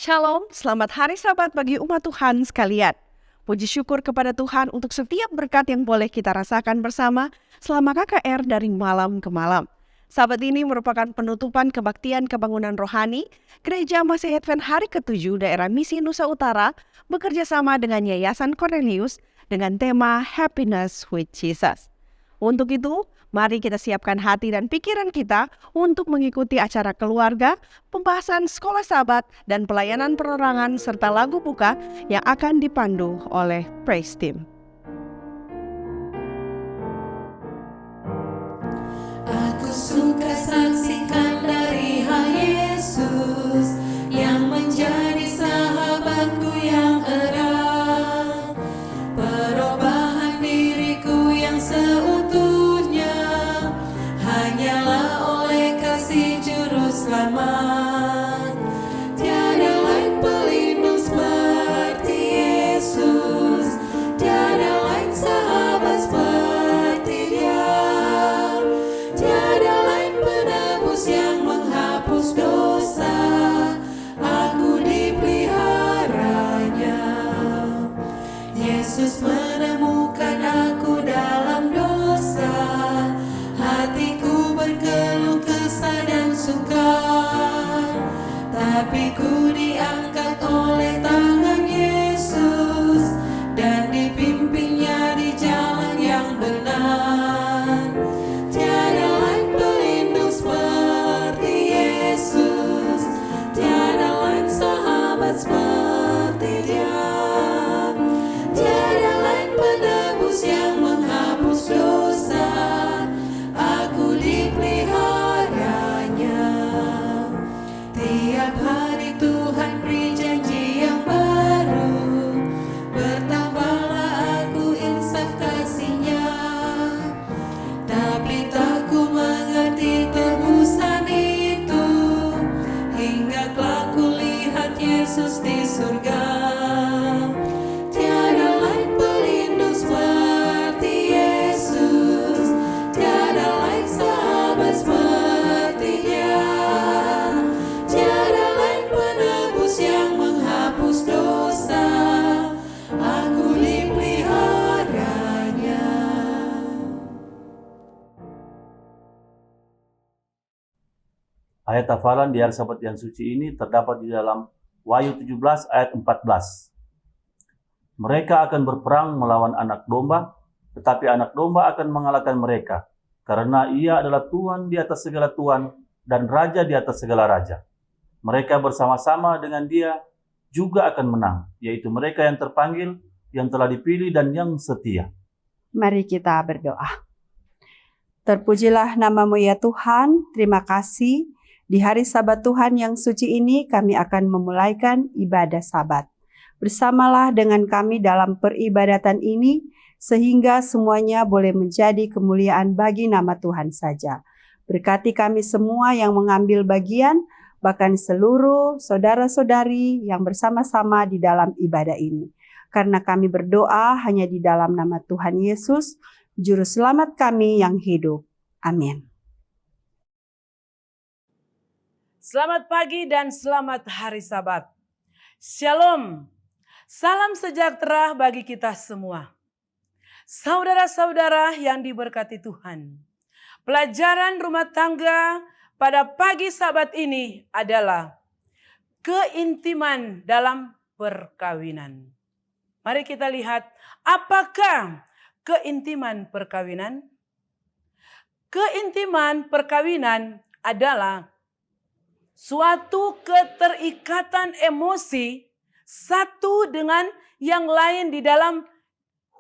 Shalom, selamat hari Sabat bagi umat Tuhan sekalian. Puji syukur kepada Tuhan untuk setiap berkat yang boleh kita rasakan bersama selama KKR dari malam ke malam. Sabat ini merupakan penutupan kebaktian kebangunan rohani Gereja Masih Advent hari ke-7 daerah Misi Nusa Utara bekerja sama dengan Yayasan Cornelius dengan tema Happiness with Jesus. Untuk itu, mari kita siapkan hati dan pikiran kita untuk mengikuti acara keluarga, pembahasan sekolah sahabat, dan pelayanan penerangan serta lagu buka yang akan dipandu oleh Praise Team. Aku suka saksikan dari Yesus yang menjadi sahabatku yang erat, perubahan diriku yang seutuhnya hanyalah oleh kasih juru selamat. Tiada lain pelindung seperti Yesus, tiada lain sahabat seperti Dia. Tiada lain penebus yang menghapus dosa, aku dipeliharanya. Yesus menemukan aku dalam dosa, hatiku berkeluh kesah dan sukar, tapi ku diangkat oleh tangan Yesus dan dipimpinnya di jalan yang benar. Tiada lain pelindung seperti Yesus, tiada lain sahabat seperti Dia. Tiada lain penebus yang menghapus dosa, aku dipeliharanya. Tiap hari Tuhan beri janji yang baru, bertambahlah aku insaf kasih-Nya. Tapi tak ku mengerti tebusan itu, hingga kelak ku lihat Yesus di surga. Tiada lain pelindung seperti Yesus, tiada lain sahabat seperti Dia. Tiada lain penebus yang menghapus dosa, aku dipeliharanya. Ayat hafalan di hari Sabat yang suci ini terdapat di dalam Wahyu 17 ayat 14. Mereka akan berperang melawan anak domba, tetapi anak domba akan mengalahkan mereka, karena Ia adalah Tuhan di atas segala Tuhan dan Raja di atas segala Raja. Mereka bersama-sama dengan Dia juga akan menang, yaitu mereka yang terpanggil, yang telah dipilih dan yang setia. Mari kita berdoa. Terpujilah nama-Mu ya Tuhan, terima kasih. Di hari Sabat Tuhan yang suci ini kami akan memulaikan ibadah Sabat. Bersamalah dengan kami dalam peribadatan ini, sehingga semuanya boleh menjadi kemuliaan bagi nama Tuhan saja. Berkati kami semua yang mengambil bagian, bahkan seluruh saudara-saudari yang bersama-sama di dalam ibadah ini. Karena kami berdoa hanya di dalam nama Tuhan Yesus, Juru Selamat kami yang hidup. Amin. Selamat pagi dan selamat hari Sabat. Shalom. Salam sejahtera bagi kita semua. Saudara-saudara yang diberkati Tuhan. Pelajaran rumah tangga pada pagi Sabat ini adalah keintiman dalam perkawinan. Mari kita lihat apakah keintiman perkawinan? Keintiman perkawinan adalah suatu keterikatan emosi satu dengan yang lain di dalam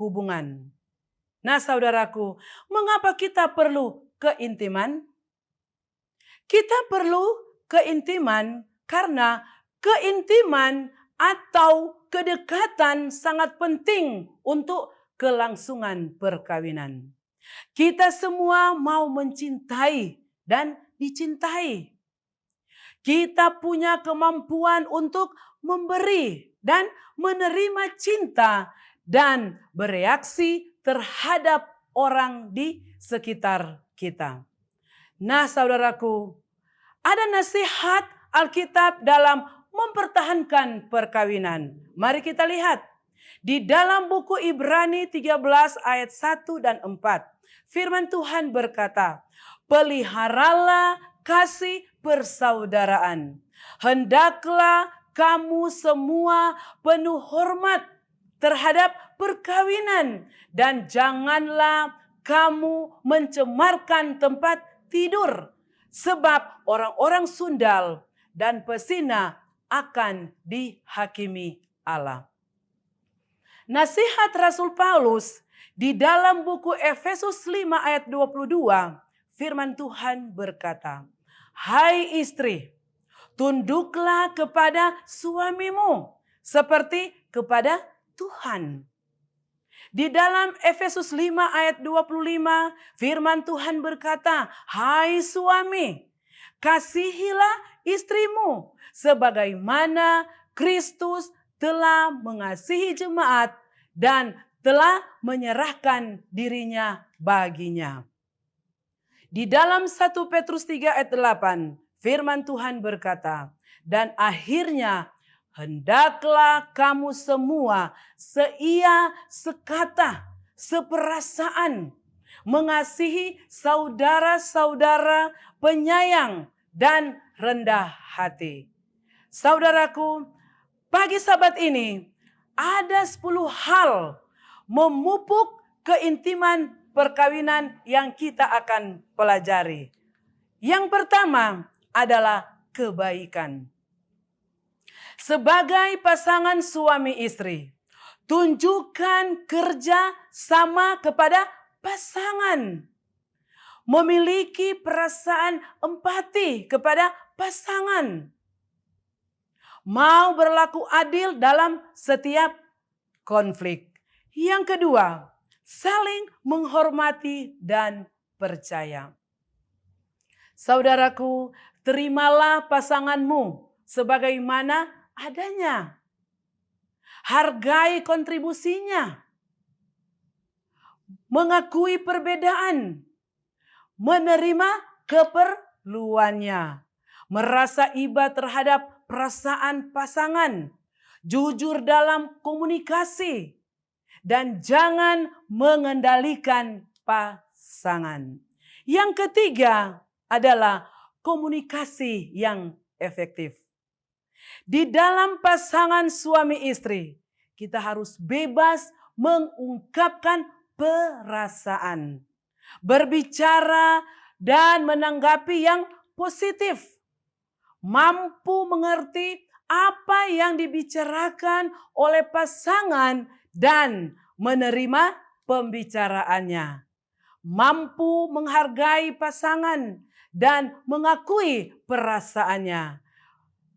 hubungan. Nah saudaraku, mengapa kita perlu keintiman? Kita perlu keintiman karena keintiman atau kedekatan sangat penting untuk kelangsungan perkawinan. Kita semua mau mencintai dan dicintai. Kita punya kemampuan untuk memberi dan menerima cinta dan bereaksi terhadap orang di sekitar kita. Nah saudaraku, ada nasihat Alkitab dalam mempertahankan perkawinan. Mari kita lihat. Di dalam buku Ibrani 13 ayat 1 dan 4. Firman Tuhan berkata, peliharalah kasih persaudaraan. Hendaklah kamu semua penuh hormat terhadap perkawinan. Dan janganlah kamu mencemarkan tempat tidur. Sebab orang-orang sundal dan pesina akan dihakimi Allah. Nasihat Rasul Paulus di dalam buku Efesus 5 ayat 22, firman Tuhan berkata, hai istri, tunduklah kepada suamimu seperti kepada Tuhan. Di dalam Efesus 5 ayat 25, firman Tuhan berkata, hai suami, kasihilah istrimu sebagaimana Kristus telah mengasihi jemaat dan telah menyerahkan dirinya baginya. Di dalam 1 Petrus 3 ayat 8, firman Tuhan berkata, dan akhirnya hendaklah kamu semua seia, sekata, seperasaan, mengasihi saudara-saudara, penyayang dan rendah hati. Saudaraku, pagi Sabat ini ada 10 hal memupuk keintiman perkawinan yang kita akan pelajari. Yang pertama adalah kebaikan. Sebagai pasangan suami istri, tunjukkan kerja sama kepada pasangan. Memiliki perasaan empati kepada pasangan. Mau berlaku adil dalam setiap konflik. Yang kedua, saling menghormati dan percaya. Saudaraku, terimalah pasanganmu sebagaimana adanya. Hargai kontribusinya. Mengakui perbedaan. Menerima keperluannya. Merasa iba terhadap perasaan pasangan, jujur dalam komunikasi, dan jangan mengendalikan pasangan. Yang ketiga adalah komunikasi yang efektif. Di dalam pasangan suami istri, kita harus bebas mengungkapkan perasaan, berbicara dan menanggapi yang positif. Mampu mengerti apa yang dibicarakan oleh pasangan dan menerima pembicaraannya. Mampu menghargai pasangan dan mengakui perasaannya.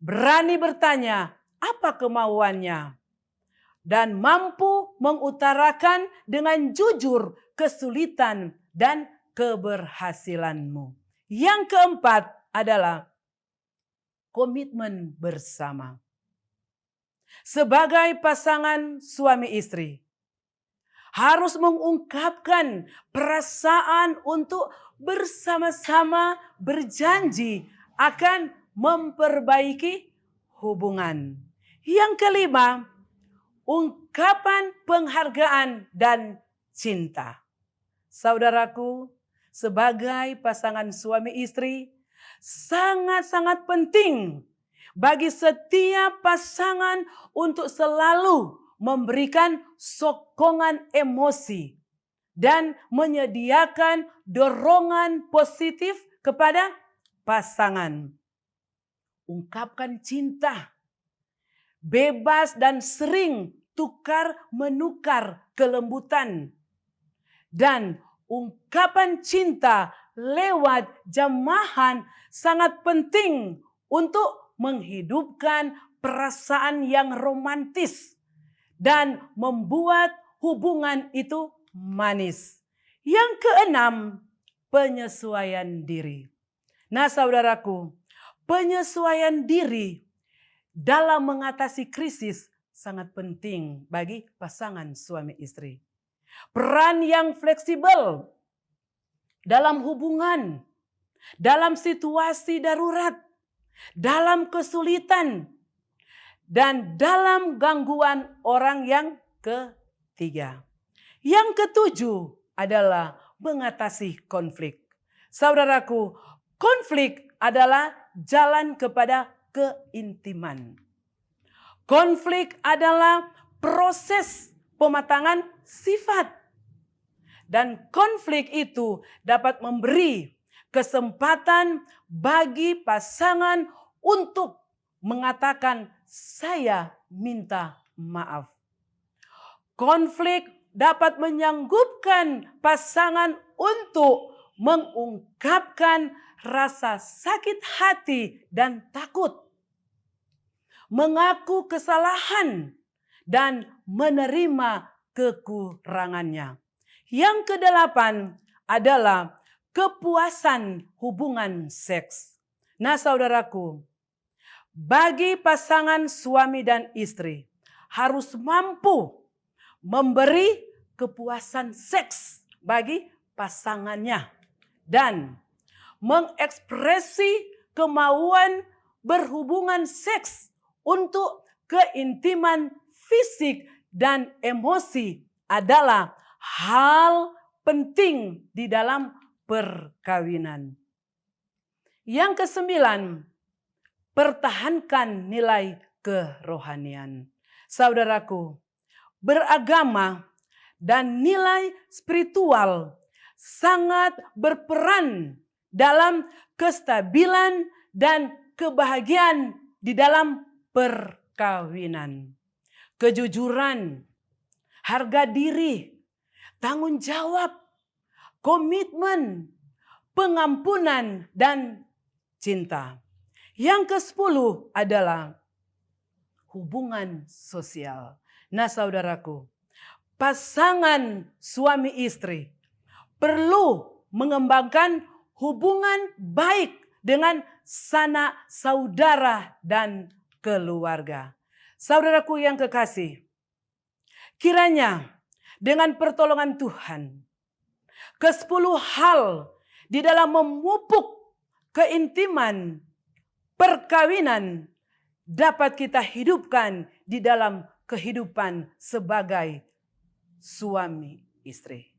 Berani bertanya apa kemauannya. Dan mampu mengutarakan dengan jujur kesulitan dan keberhasilanmu. Yang keempat adalah komitmen bersama. Sebagai pasangan suami istri, harus mengungkapkan perasaan untuk bersama-sama berjanji akan memperbaiki hubungan. Yang kelima, ungkapan penghargaan dan cinta. Saudaraku, sebagai pasangan suami istri, sangat-sangat penting bagi setiap pasangan untuk selalu memberikan sokongan emosi dan menyediakan dorongan positif kepada pasangan. Ungkapkan cinta, bebas dan sering tukar-menukar kelembutan, dan ungkapan cinta lewat jamahan sangat penting untuk menghidupkan perasaan yang romantis dan membuat hubungan itu manis. Yang keenam, penyesuaian diri. Nah, saudaraku, penyesuaian diri dalam mengatasi krisis sangat penting bagi pasangan suami istri. Peran yang fleksibel dalam hubungan, dalam situasi darurat, dalam kesulitan, dan dalam gangguan orang yang ketiga. Yang ketujuh adalah mengatasi konflik. Saudaraku, konflik adalah jalan kepada keintiman. Konflik adalah proses pematangan sifat. Dan konflik itu dapat memberi kesempatan bagi pasangan untuk mengatakan saya minta maaf. Konflik dapat menyanggupkan pasangan untuk mengungkapkan rasa sakit hati dan takut, mengaku kesalahan, dan menerima kekurangannya. Yang kedelapan adalah kepuasan hubungan seks. Nah, saudaraku, bagi pasangan suami dan istri harus mampu memberi kepuasan seks bagi pasangannya dan mengekspresi kemauan berhubungan seks untuk keintiman fisik dan emosi adalah hal penting di dalam perkawinan. Yang kesembilan, pertahankan nilai kerohanian. Saudaraku, beragama dan nilai spiritual sangat berperan dalam kestabilan dan kebahagiaan di dalam perkawinan. Kejujuran, harga diri, tanggung jawab, komitmen, pengampunan, dan cinta. Yang ke-10 adalah hubungan sosial. Nah, saudaraku, pasangan suami istri perlu mengembangkan hubungan baik dengan sanak saudara dan keluarga. Saudaraku yang kekasih, kiranya dengan pertolongan Tuhan, ke-10 hal di dalam memupuk keintiman perkawinan dapat kita hidupkan di dalam kehidupan sebagai suami istri.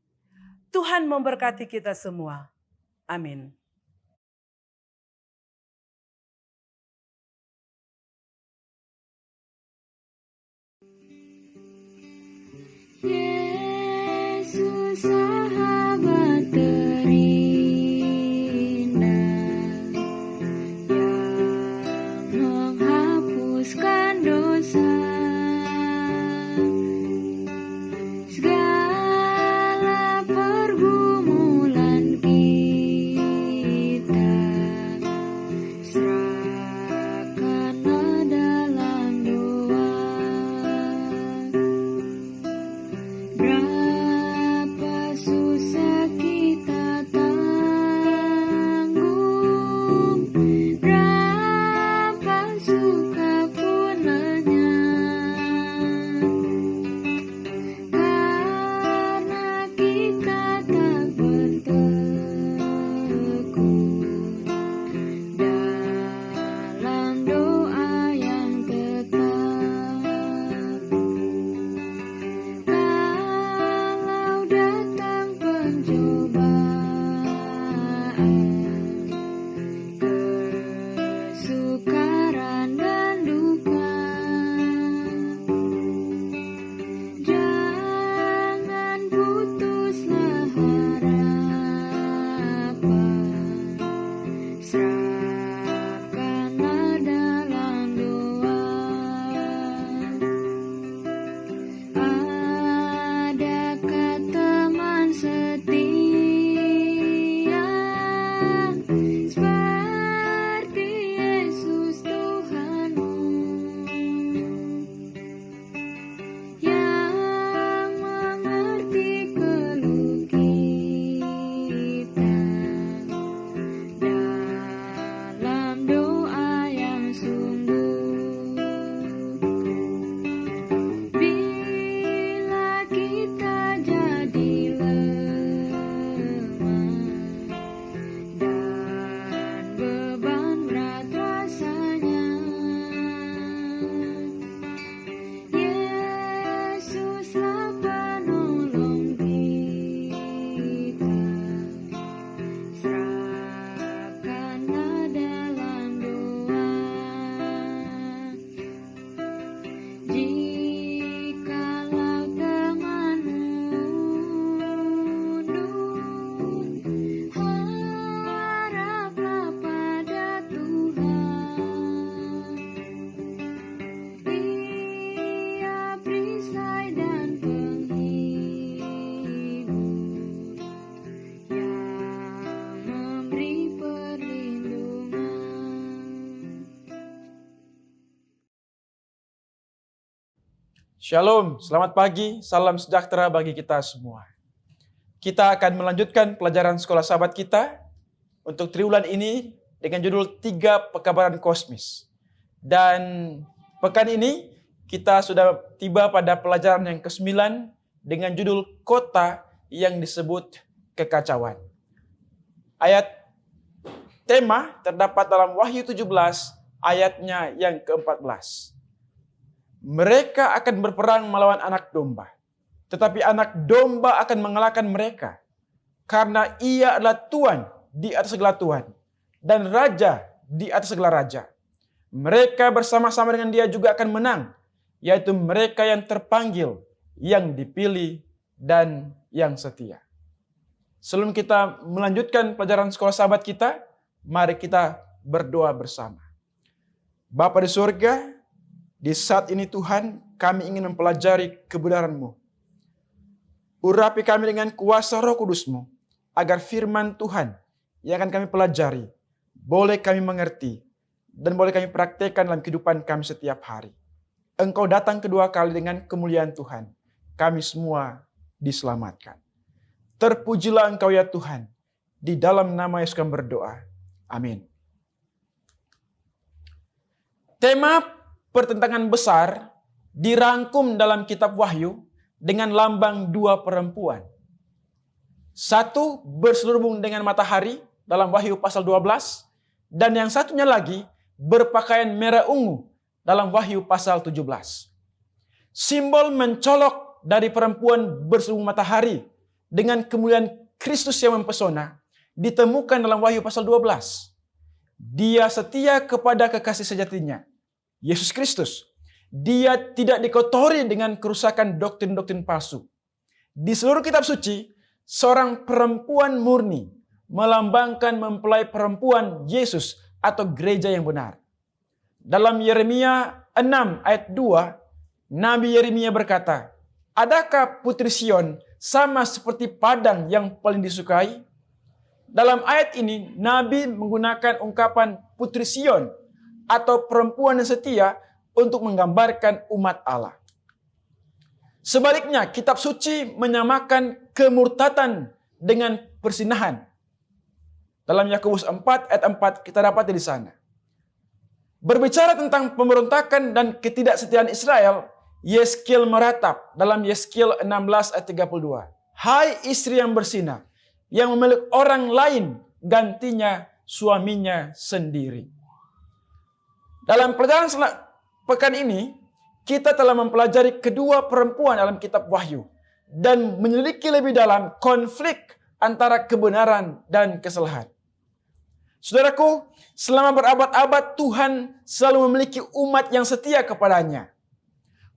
Tuhan memberkati kita semua. Amin. Yesus sahabat terindah yang menghapuskan dosa, segala pergumulan kita serahkanlah dalam doa. Berapa susah Shalom, selamat pagi, salam sejahtera bagi kita semua. Kita akan melanjutkan pelajaran sekolah sahabat kita untuk triwulan ini dengan judul 3 Pekabaran Kosmis. Dan pekan ini kita sudah tiba pada pelajaran yang ke-9 dengan judul Kota yang disebut Kekacauan. Ayat tema terdapat dalam Wahyu 17 ayatnya yang ke-14. Mereka akan berperang melawan anak domba, tetapi anak domba akan mengalahkan mereka, karena ia adalah Tuhan di atas segala Tuhan, dan Raja di atas segala Raja. Mereka bersama-sama dengan dia juga akan menang, yaitu mereka yang terpanggil, yang dipilih, dan yang setia. Sebelum kita melanjutkan pelajaran sekolah sahabat kita, mari kita berdoa bersama. Bapa di surga, di saat ini Tuhan, kami ingin mempelajari kebenaran-Mu. Urapi kami dengan kuasa Roh Kudus-Mu, agar firman Tuhan yang akan kami pelajari, boleh kami mengerti, dan boleh kami praktekkan dalam kehidupan kami setiap hari. Engkau datang kedua kali dengan kemuliaan Tuhan. Kami semua diselamatkan. Terpujilah Engkau ya Tuhan. Di dalam nama Yesus kami berdoa. Amin. Tema pertentangan besar dirangkum dalam kitab Wahyu dengan lambang 2 perempuan. Satu berselubung dengan matahari dalam Wahyu pasal 12, dan yang satunya lagi berpakaian merah ungu dalam Wahyu pasal 17. Simbol mencolok dari perempuan berselubung matahari dengan kemuliaan Kristus yang mempesona ditemukan dalam Wahyu pasal 12. Dia setia kepada kekasih sejatinya, Yesus Kristus. Dia tidak dikotori dengan kerusakan doktrin-doktrin palsu. Di seluruh kitab suci, seorang perempuan murni melambangkan mempelai perempuan Yesus atau gereja yang benar. Dalam Yeremia 6 ayat 2, Nabi Yeremia berkata, "Adakah putri Sion sama seperti padang yang paling disukai?" Dalam ayat ini, Nabi menggunakan ungkapan putri Sion atau perempuan yang setia untuk menggambarkan umat Allah. Sebaliknya, kitab suci menyamakan kemurtatan dengan persinahan. Dalam Yakobus 4 ayat 4 kita dapat di sana. Berbicara tentang pemberontakan dan ketidaksetiaan Israel, Yeskiel meratap dalam Yeskiel 16 ayat 32. "Hai istri yang berzina, yang memiliki orang lain gantinya suaminya sendiri." Dalam pelajaran pekan ini, kita telah mempelajari kedua perempuan dalam kitab Wahyu dan menyelidiki lebih dalam konflik antara kebenaran dan kesalahan. Saudaraku, selama berabad-abad Tuhan selalu memiliki umat yang setia kepadanya.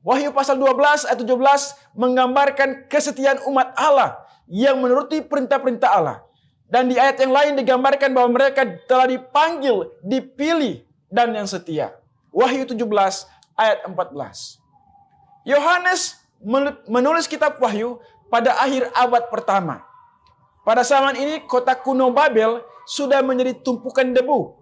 Wahyu pasal 12 ayat 17 menggambarkan kesetiaan umat Allah yang menuruti perintah-perintah Allah. Dan di ayat yang lain digambarkan bahwa mereka telah dipanggil, dipilih, dan yang setia. Wahyu 17 ayat 14. Yohanes menulis kitab Wahyu pada akhir abad pertama. Pada zaman ini kota kuno Babel sudah menjadi tumpukan debu.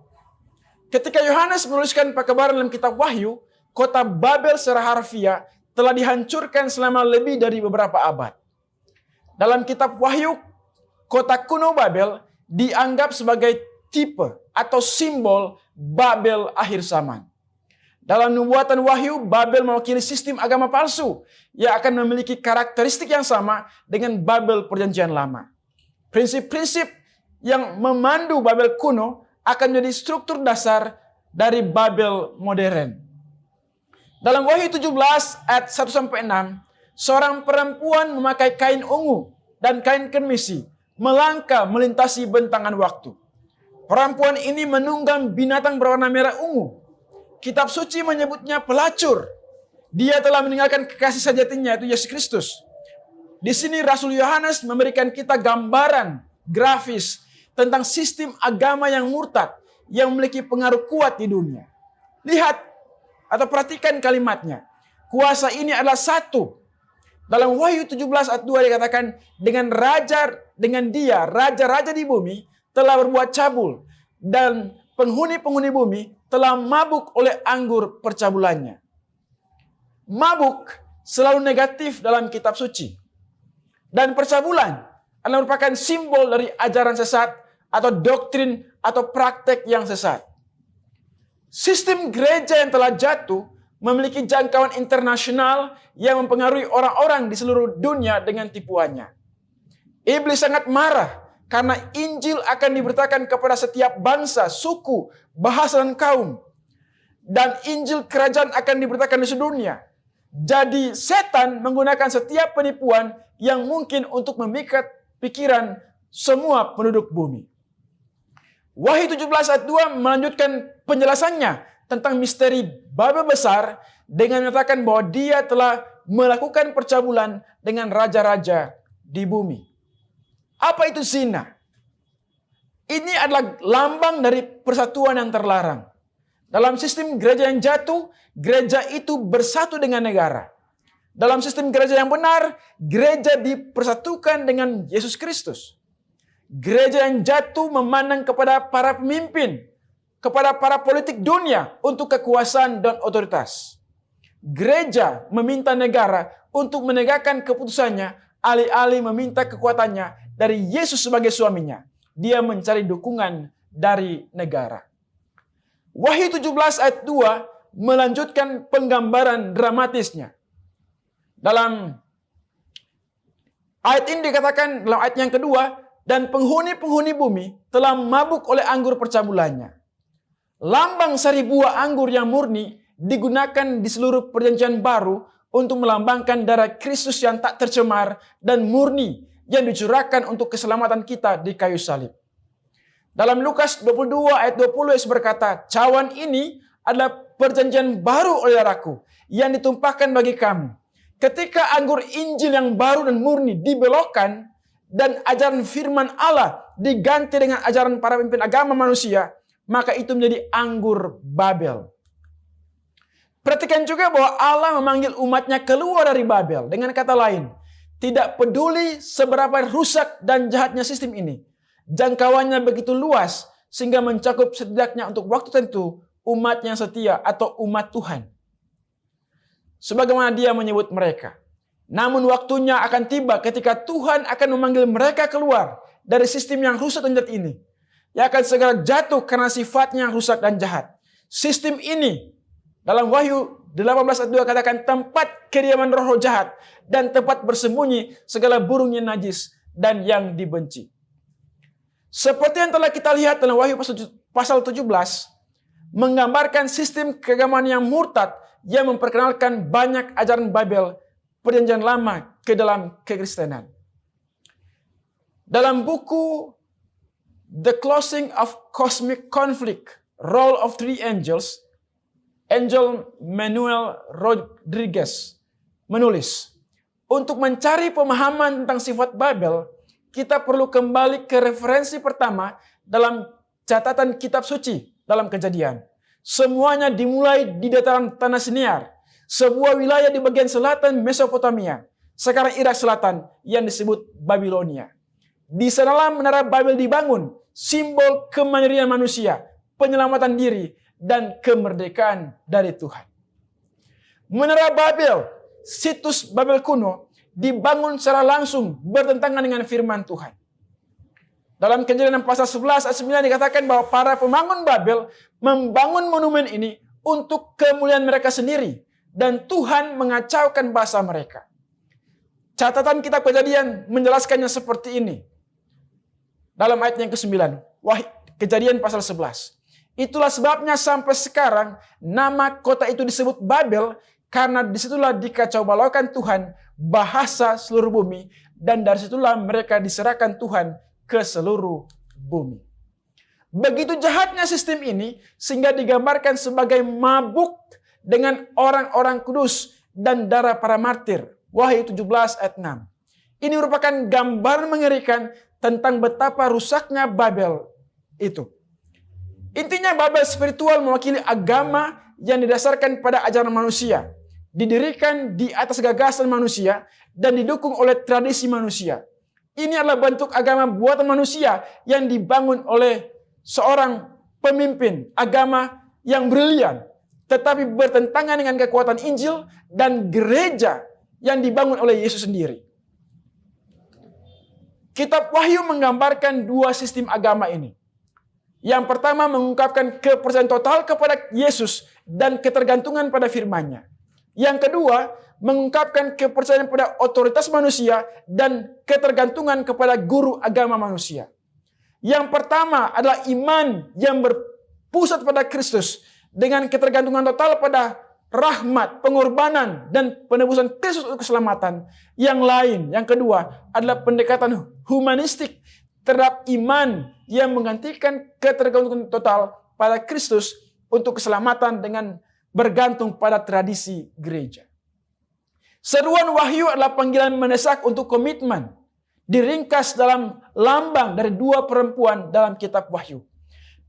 Ketika Yohanes menuliskan pekabaran dalam kitab Wahyu, kota Babel secara harfiah telah dihancurkan selama lebih dari beberapa abad. Dalam kitab Wahyu, kota kuno Babel dianggap sebagai tipe atau simbol Babel akhir zaman. Dalam nubuatan Wahyu, Babel mewakili sistem agama palsu yang akan memiliki karakteristik yang sama dengan Babel perjanjian lama. Prinsip-prinsip yang memandu Babel kuno akan menjadi struktur dasar dari Babel modern. Dalam Wahyu 17 ayat 1-6, seorang perempuan memakai kain ungu dan kain kemisi melangkah melintasi bentangan waktu. Perempuan ini menunggang binatang berwarna merah ungu. Kitab suci menyebutnya pelacur. Dia telah meninggalkan kekasih sejatinya, yaitu Yesus Kristus. Di sini Rasul Yohanes memberikan kita gambaran grafis tentang sistem agama yang murtad yang memiliki pengaruh kuat di dunia. Lihat atau perhatikan kalimatnya. Kuasa ini adalah satu. Dalam Wahyu 17 ayat 2 dikatakan, dengan dia, raja-raja di bumi telah berbuat cabul, dan penghuni-penghuni bumi telah mabuk oleh anggur percabulannya. Mabuk selalu negatif dalam kitab suci. Dan percabulan adalah merupakan simbol dari ajaran sesat atau doktrin atau praktek yang sesat. Sistem gereja yang telah jatuh memiliki jangkauan internasional yang mempengaruhi orang-orang di seluruh dunia dengan tipuannya. Iblis sangat marah karena Injil akan diberitakan kepada setiap bangsa, suku, bahasa, dan kaum. Dan Injil kerajaan akan diberitakan di seluruh dunia. Jadi setan menggunakan setiap penipuan yang mungkin untuk memikat pikiran semua penduduk bumi. Wahyu 17 ayat 2 melanjutkan penjelasannya tentang misteri Babel besar dengan menyatakan bahwa dia telah melakukan percabulan dengan raja-raja di bumi. Apa itu zina? Ini adalah lambang dari persatuan yang terlarang. Dalam sistem gereja yang jatuh, gereja itu bersatu dengan negara. Dalam sistem gereja yang benar, gereja dipersatukan dengan Yesus Kristus. Gereja yang jatuh memandang kepada para pemimpin, kepada para politik dunia untuk kekuasaan dan otoritas. Gereja meminta negara untuk menegakkan keputusannya, alih-alih meminta kekuatannya dari Yesus sebagai suaminya. Dia mencari dukungan dari negara. Wahyu 17 ayat 2 melanjutkan penggambaran dramatisnya. Dalam ayat ini dikatakan, dalam ayat yang kedua, dan penghuni-penghuni bumi telah mabuk oleh anggur percabulannya. Lambang sari buah anggur yang murni digunakan di seluruh perjanjian baru untuk melambangkan darah Kristus yang tak tercemar dan murni yang dicurahkan untuk keselamatan kita di kayu salib. Dalam Lukas 22 ayat 20 Yesus berkata, cawan ini adalah perjanjian baru oleh darahku yang ditumpahkan bagi kamu. Ketika anggur Injil yang baru dan murni dibelokkan dan ajaran firman Allah diganti dengan ajaran para pemimpin agama manusia, maka itu menjadi anggur Babel. Perhatikan juga bahwa Allah memanggil umatnya keluar dari Babel. Dengan kata lain, tidak peduli seberapa rusak dan jahatnya sistem ini, jangkauannya begitu luas sehingga mencakup setidaknya untuk waktu tentu umat yang setia atau umat Tuhan. Sebagaimana dia menyebut mereka. Namun waktunya akan tiba ketika Tuhan akan memanggil mereka keluar dari sistem yang rusak dan jahat ini. Yang akan segera jatuh karena sifatnya yang rusak dan jahat. Sistem ini dalam Wahyu 18 ayat 2 katakan tempat kediaman roh-roh jahat dan tempat bersembunyi segala burung yang najis dan yang dibenci. Seperti yang telah kita lihat dalam Wahyu pasal 17, menggambarkan sistem keagamaan yang murtad yang memperkenalkan banyak ajaran Babel perjanjian lama ke dalam kekristenan. Dalam buku The Closing of Cosmic Conflict, Role of Three Angels, Angel Manuel Rodriguez menulis, untuk mencari pemahaman tentang sifat Babel, kita perlu kembali ke referensi pertama dalam catatan kitab suci dalam Kejadian. Semuanya dimulai di dataran tanah Sinear, sebuah wilayah di bagian selatan Mesopotamia, sekarang Irak Selatan yang disebut Babilonia. Di sanalah menara Babel dibangun, simbol kemandirian manusia, penyelamatan diri, dan kemerdekaan dari Tuhan. Menara Babel, situs Babel kuno, dibangun secara langsung bertentangan dengan firman Tuhan. Dalam Kejadian pasal 11 ayat 9 dikatakan bahwa para pembangun Babel membangun monumen ini untuk kemuliaan mereka sendiri. Dan Tuhan mengacaukan bahasa mereka. Catatan kitab Kejadian menjelaskannya seperti ini. Dalam ayat yang ke-9, Kejadian pasal 11. Itulah sebabnya sampai sekarang nama kota itu disebut Babel, karena disitulah dikacau balaukan Tuhan bahasa seluruh bumi, dan dari situlah mereka diserahkan Tuhan ke seluruh bumi. Begitu jahatnya sistem ini sehingga digambarkan sebagai mabuk dengan orang-orang kudus dan darah para martir. Wahyu 17 ayat 6. Ini merupakan gambaran mengerikan tentang betapa rusaknya Babel itu. Intinya Babel spiritual mewakili agama yang didasarkan pada ajaran manusia, didirikan di atas gagasan manusia, dan didukung oleh tradisi manusia. Ini adalah bentuk agama buatan manusia yang dibangun oleh seorang pemimpin agama yang brilian, tetapi bertentangan dengan kekuatan Injil, dan gereja yang dibangun oleh Yesus sendiri. Kitab Wahyu menggambarkan dua sistem agama ini. Yang pertama mengungkapkan kepercayaan total kepada Yesus dan ketergantungan pada firman-Nya. Yang kedua mengungkapkan kepercayaan pada otoritas manusia dan ketergantungan kepada guru agama manusia. Yang pertama adalah iman yang berpusat pada Kristus dengan ketergantungan total pada rahmat, pengorbanan, dan penebusan Kristus untuk keselamatan. Yang lain, yang kedua adalah pendekatan humanistik terhadap iman yang menggantikan ketergantungan total pada Kristus untuk keselamatan dengan bergantung pada tradisi gereja. Seruan Wahyu adalah panggilan mendesak untuk komitmen, diringkas dalam lambang dari dua perempuan dalam kitab Wahyu.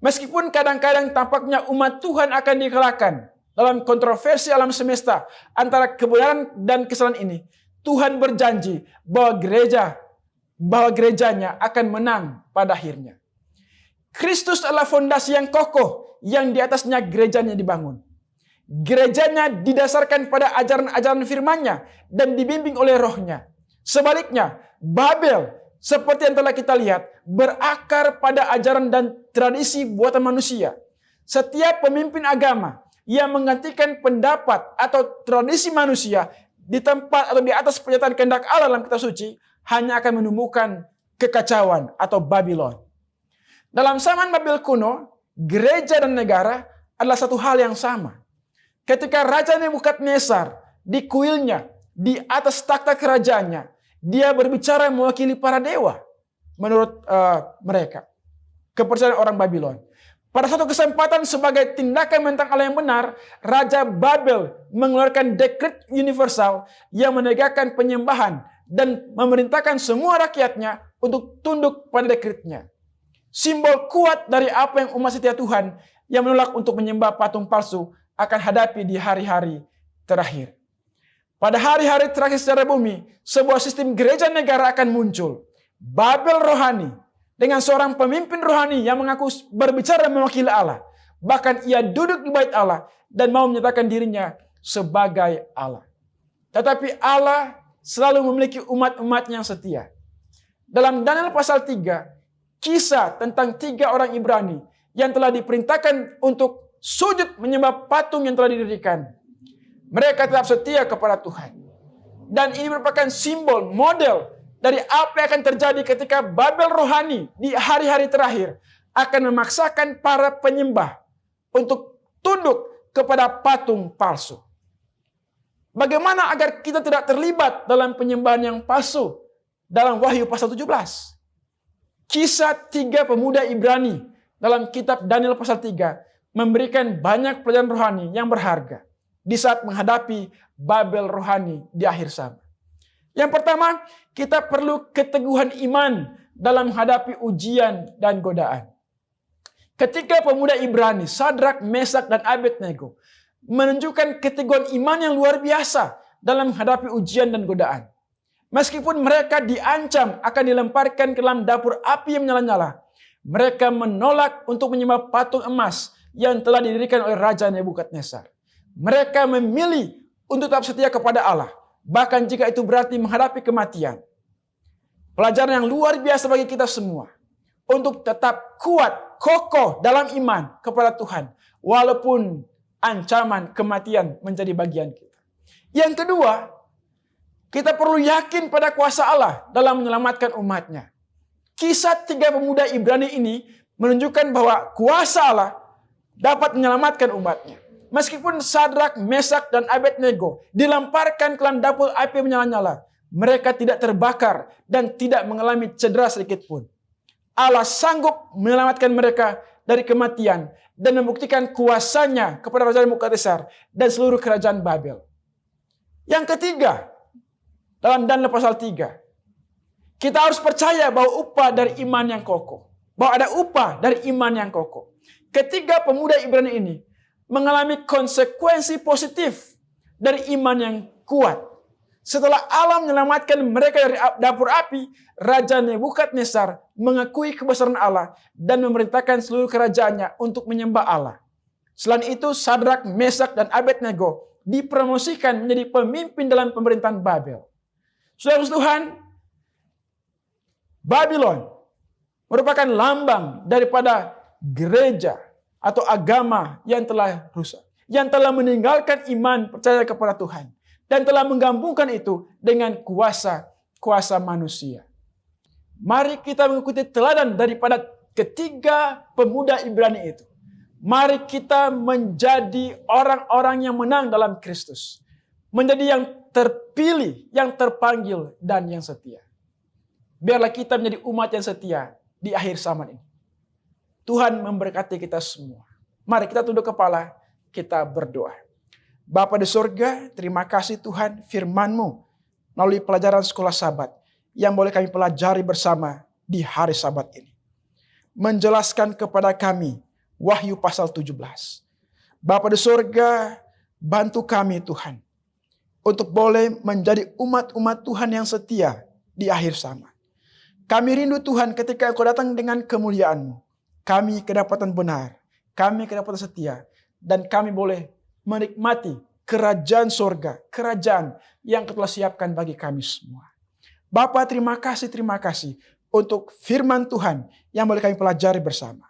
Meskipun kadang-kadang tampaknya umat Tuhan akan dikalahkan dalam kontroversi alam semesta antara kebenaran dan kesalahan ini, Tuhan berjanji bahwa gerejanya akan menang pada akhirnya. Kristus adalah fondasi yang kokoh yang di atasnya gerejanya dibangun. Gerejanya didasarkan pada ajaran-ajaran firman-Nya dan dibimbing oleh Roh-Nya. Sebaliknya, Babel seperti yang telah kita lihat berakar pada ajaran dan tradisi buatan manusia. Setiap pemimpin agama yang menggantikan pendapat atau tradisi manusia di tempat atau di atas pernyataan kehendak Allah dalam kitab suci hanya akan menemukan kekacauan atau Babylon. Dalam zaman Babel kuno, gereja dan negara adalah satu hal yang sama. Ketika Raja Nebukadnezar di kuilnya, di atas takhta kerajaannya, dia berbicara mewakili para dewa menurut mereka. Kepercayaan orang Babylon. Pada satu kesempatan sebagai tindakan menentang Allah yang benar, Raja Babel mengeluarkan dekret universal yang menegakkan penyembahan dan memerintahkan semua rakyatnya untuk tunduk pada dekretnya. Simbol kuat dari apa yang umat setia Tuhan yang menolak untuk menyembah patung palsu akan hadapi di hari-hari terakhir. Pada hari-hari terakhir secara bumi, sebuah sistem gereja negara akan muncul. Babel rohani, dengan seorang pemimpin rohani yang mengaku berbicara mewakili Allah. Bahkan ia duduk di bait Allah dan mau menyatakan dirinya sebagai Allah. Tetapi Allah selalu memiliki umat-umat yang setia. Dalam Daniel pasal 3, kisah tentang 3 orang Ibrani yang telah diperintahkan untuk sujud menyembah patung yang telah didirikan. Mereka tetap setia kepada Tuhan. Dan ini merupakan simbol, model dari apa yang akan terjadi ketika Babel rohani di hari-hari terakhir akan memaksakan para penyembah untuk tunduk kepada patung palsu. Bagaimana agar kita tidak terlibat dalam penyembahan yang palsu dalam Wahyu pasal 17? Kisah 3 pemuda Ibrani dalam kitab Daniel pasal 3 memberikan banyak pelajaran rohani yang berharga di saat menghadapi Babel rohani di akhir zaman. Yang pertama, kita perlu keteguhan iman dalam menghadapi ujian dan godaan. Ketika pemuda Ibrani, Sadrak, Mesak, dan Abednego menunjukkan keteguhan iman yang luar biasa dalam menghadapi ujian dan godaan. Meskipun mereka diancam akan dilemparkan ke dalam dapur api yang menyala-nyala, mereka menolak untuk menyembah patung emas yang telah didirikan oleh Raja Nebukadnezar. Mereka memilih untuk tetap setia kepada Allah, bahkan jika itu berarti menghadapi kematian. Pelajaran yang luar biasa bagi kita semua, untuk tetap kuat, kokoh dalam iman kepada Tuhan, walaupun ancaman kematian menjadi bagian kita. Yang kedua, kita perlu yakin pada kuasa Allah dalam menyelamatkan umatnya. Kisah 3 pemuda Ibrani ini menunjukkan bahwa kuasa Allah dapat menyelamatkan umatnya. Meskipun Sadrak, Mesak, dan Abednego dilemparkan ke dalam dapur api menyala-nyala, mereka tidak terbakar dan tidak mengalami cedera sedikit pun. Allah sanggup menyelamatkan mereka dari kematian dan membuktikan kuasanya kepada Raja Nebukadnezar dan seluruh kerajaan Babel. Yang ketiga, dalam Daniel pasal 3, kita harus percaya bahwa upah dari iman yang kokoh. Bahwa ada upah dari iman yang kokoh. Ketiga pemuda Ibrani ini mengalami konsekuensi positif dari iman yang kuat. Setelah Allah menyelamatkan mereka dari dapur api, Raja Nebukadnezar mengakui kebesaran Allah dan memerintahkan seluruh kerajaannya untuk menyembah Allah. Selain itu, Sadrak, Mesak, dan Abednego dipromosikan menjadi pemimpin dalam pemerintahan Babel. Saudara Tuhan, Babylon merupakan lambang daripada gereja atau agama yang telah rusak, yang telah meninggalkan iman percaya kepada Tuhan, dan telah menggabungkan itu dengan kuasa manusia. Mari kita mengikuti teladan daripada ketiga pemuda Ibrani itu. Mari kita menjadi orang-orang yang menang dalam Kristus. Menjadi yang terpilih, yang terpanggil, dan yang setia. Biarlah kita menjadi umat yang setia di akhir zaman ini. Tuhan memberkati kita semua. Mari kita tunduk kepala, kita berdoa. Bapa di surga, terima kasih Tuhan firman-Mu melalui pelajaran sekolah Sabat yang boleh kami pelajari bersama di hari Sabat ini. Menjelaskan kepada kami Wahyu pasal 17. Bapa di surga, bantu kami Tuhan untuk boleh menjadi umat-umat Tuhan yang setia di akhir zaman. Kami rindu Tuhan ketika Engkau datang dengan kemuliaan-Mu. Kami kedapatan benar, kami kedapatan setia, dan kami boleh menikmati kerajaan surga, kerajaan yang Kau telah siapkan bagi kami semua. Bapa, terima kasih untuk firman Tuhan yang boleh kami pelajari bersama.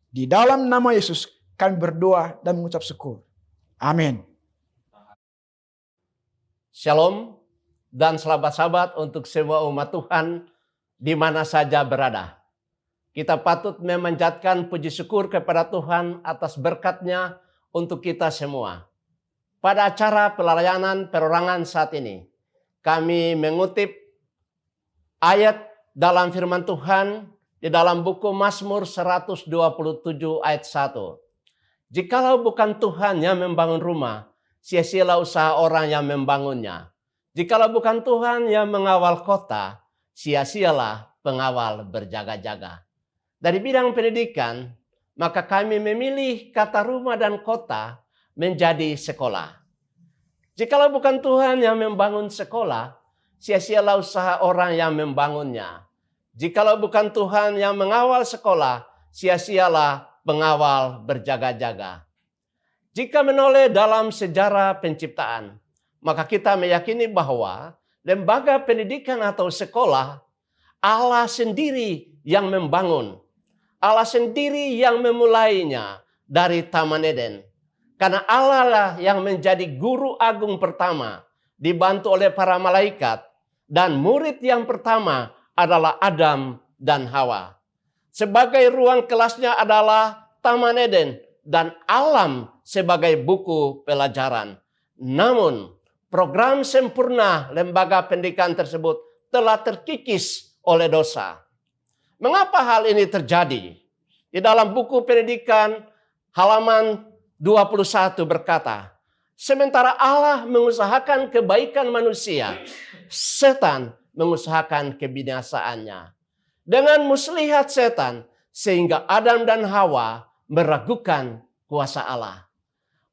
Di dalam nama Yesus kami berdoa dan mengucap syukur. Amin. Shalom dan selamat Sabat untuk semua umat Tuhan di mana saja berada. Kita patut memanjatkan puji syukur kepada Tuhan atas berkat-Nya untuk kita semua. Pada acara pelayanan perorangan saat ini, kami mengutip ayat dalam firman Tuhan di dalam buku Mazmur 127 ayat 1. Jikalau bukan Tuhan yang membangun rumah, sia-sialah usaha orang yang membangunnya. Jikalau bukan Tuhan yang mengawal kota, sia-sialah pengawal berjaga-jaga. Dari bidang pendidikan, maka kami memilih kata rumah dan kota menjadi sekolah. Jikalau bukan Tuhan yang membangun sekolah, sia-sialah usaha orang yang membangunnya. Jikalau bukan Tuhan yang mengawal sekolah, sia-sialah pengawal berjaga-jaga. Jika menoleh dalam sejarah penciptaan, maka kita meyakini bahwa lembaga pendidikan atau sekolah Allah sendiri yang membangun. Allah sendiri yang memulainya dari Taman Eden. Karena Allah lah yang menjadi guru agung pertama, dibantu oleh para malaikat, dan murid yang pertama adalah Adam dan Hawa. Sebagai ruang kelasnya adalah Taman Eden dan alam sebagai buku pelajaran. Namun, program sempurna lembaga pendidikan tersebut telah terkikis oleh dosa. Mengapa hal ini terjadi? Di dalam buku pendidikan halaman 21 berkata, sementara Allah mengusahakan kebaikan manusia, setan mengusahakan kebinasaannya. Dengan muslihat setan, sehingga Adam dan Hawa meragukan kuasa Allah.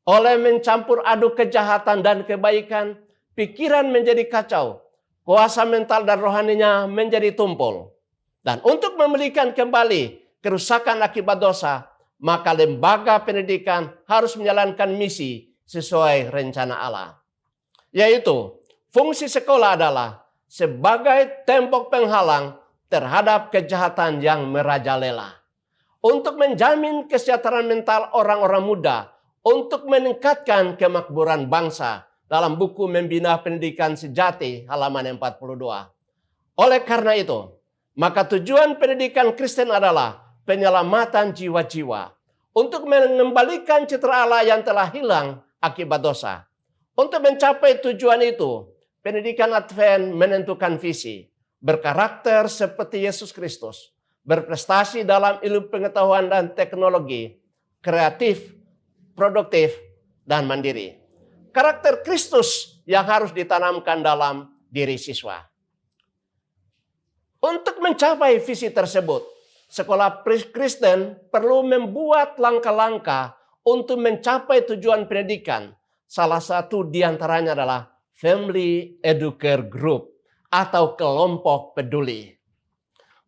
Oleh mencampur aduk kejahatan dan kebaikan, pikiran menjadi kacau, kuasa mental dan rohaninya menjadi tumpul. Dan untuk memulihkan kembali kerusakan akibat dosa, maka lembaga pendidikan harus menjalankan misi sesuai rencana Allah. Yaitu, fungsi sekolah adalah sebagai tembok penghalang terhadap kejahatan yang merajalela. Untuk menjamin kesejahteraan mental orang-orang muda, untuk meningkatkan kemakmuran bangsa dalam buku Membina Pendidikan Sejati halaman 42. Oleh karena itu, maka tujuan pendidikan Kristen adalah penyelamatan jiwa-jiwa untuk mengembalikan citra Allah yang telah hilang akibat dosa. Untuk mencapai tujuan itu, pendidikan Advent menentukan visi, berkarakter seperti Yesus Kristus, berprestasi dalam ilmu pengetahuan dan teknologi, kreatif, produktif, dan mandiri. Karakter Kristus yang harus ditanamkan dalam diri siswa. Untuk mencapai visi tersebut, sekolah Kristen perlu membuat langkah-langkah untuk mencapai tujuan pendidikan. Salah satu di antaranya adalah Family Educare Group atau kelompok peduli.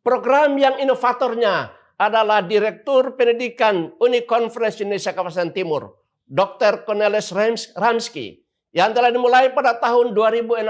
Program yang inovatornya adalah Direktur Pendidikan Uni Conference Indonesia Kawasan Timur, Dr. Cornelis Ramsky, yang telah dimulai pada tahun 2016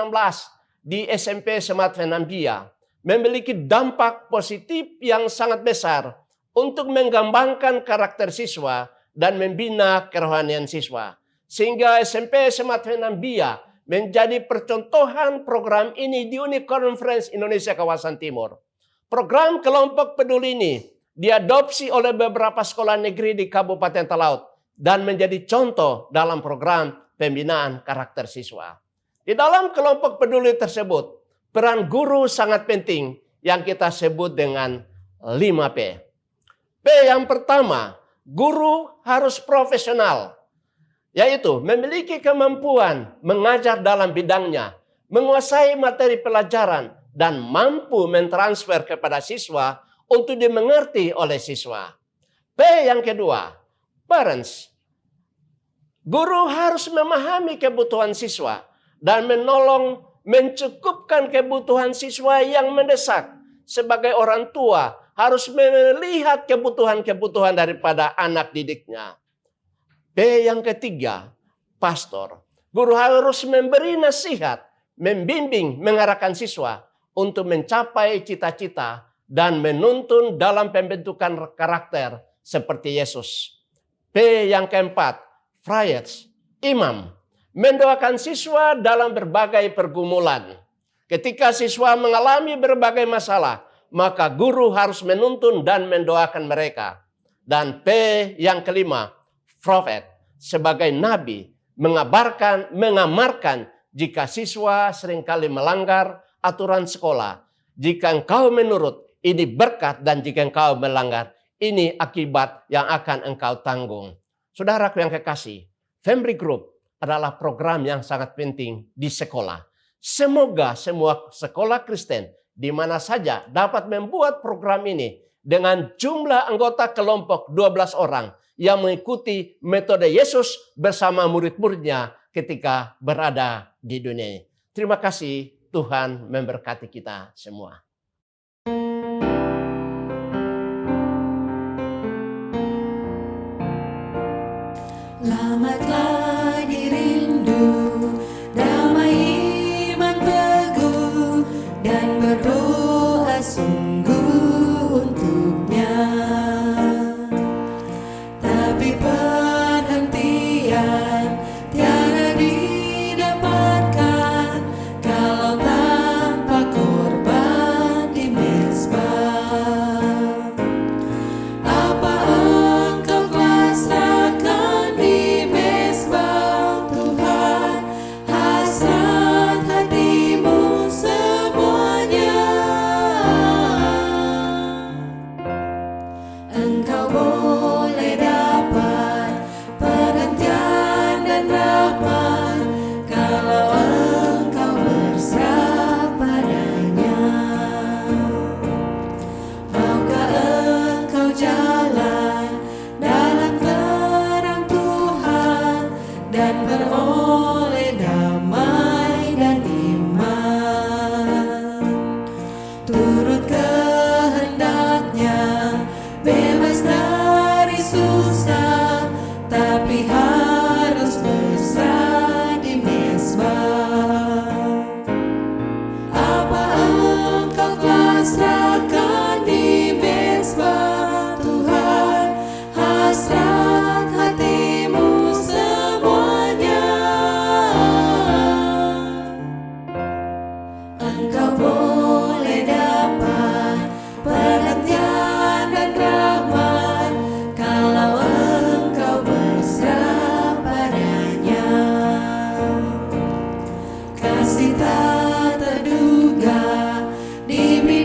di SMP Semat Fenambia memiliki dampak positif yang sangat besar untuk mengembangkan karakter siswa dan membina kerohanian siswa. Sehingga SMP Semat Fenambia menjadi percontohan program ini di Uni Conference Indonesia Kawasan Timur. Program kelompok peduli ini diadopsi oleh beberapa sekolah negeri di Kabupaten Talaut dan menjadi contoh dalam program pembinaan karakter siswa. Di dalam kelompok peduli tersebut, peran guru sangat penting yang kita sebut dengan 5P. P yang pertama, guru harus profesional, yaitu memiliki kemampuan mengajar dalam bidangnya, menguasai materi pelajaran, dan mampu mentransfer kepada siswa untuk dimengerti oleh siswa. P yang kedua, parents. Guru harus memahami kebutuhan siswa dan menolong mencukupkan kebutuhan siswa yang mendesak. Sebagai orang tua, harus melihat kebutuhan-kebutuhan daripada anak didiknya. P yang ketiga, pastor. Guru harus memberi nasihat, membimbing, mengarahkan siswa untuk mencapai cita-cita dan menuntun dalam pembentukan karakter seperti Yesus. P yang keempat, friars, imam. Mendoakan siswa dalam berbagai pergumulan. Ketika siswa mengalami berbagai masalah, maka guru harus menuntun dan mendoakan mereka. Dan P yang kelima, prophet, sebagai nabi, mengamarkan jika siswa seringkali melanggar aturan sekolah. Jika engkau menurut, ini berkat, dan jika engkau melanggar, ini akibat yang akan engkau tanggung. Saudaraku yang kekasih, Family Group adalah program yang sangat penting di sekolah. Semoga semua sekolah Kristen di mana saja dapat membuat program ini dengan jumlah anggota kelompok 12 orang yang mengikuti metode Yesus bersama murid-muridnya ketika berada di dunia. Terima kasih, Tuhan memberkati kita semua. Selamatlah dirindu, damai iman teguh, dan berdoa sungguh untuknya. Tapi perhentian tiada didapatkan kalau tanpa korban di mezbah. Apa engkau telah serahkan di mezbah Tuhan, hasrat hatimu semuanya. Engkau boleh dapat perhatian dan rahmat kalau engkau berserah padanya. Maukah engkau jalan dalam terang Tuhan dan beroleh damai dan iman. Turut kehendaknya, bebas dari susah, tapi harus berserah di mezbah. Apa engkau telah serahkan di mezbah Tuhan, hasrat hatimu semuanya. Engkau boleh dapat perhatian dan rahmat kalau engkau berserah padanya. Kasih tak terduga diberi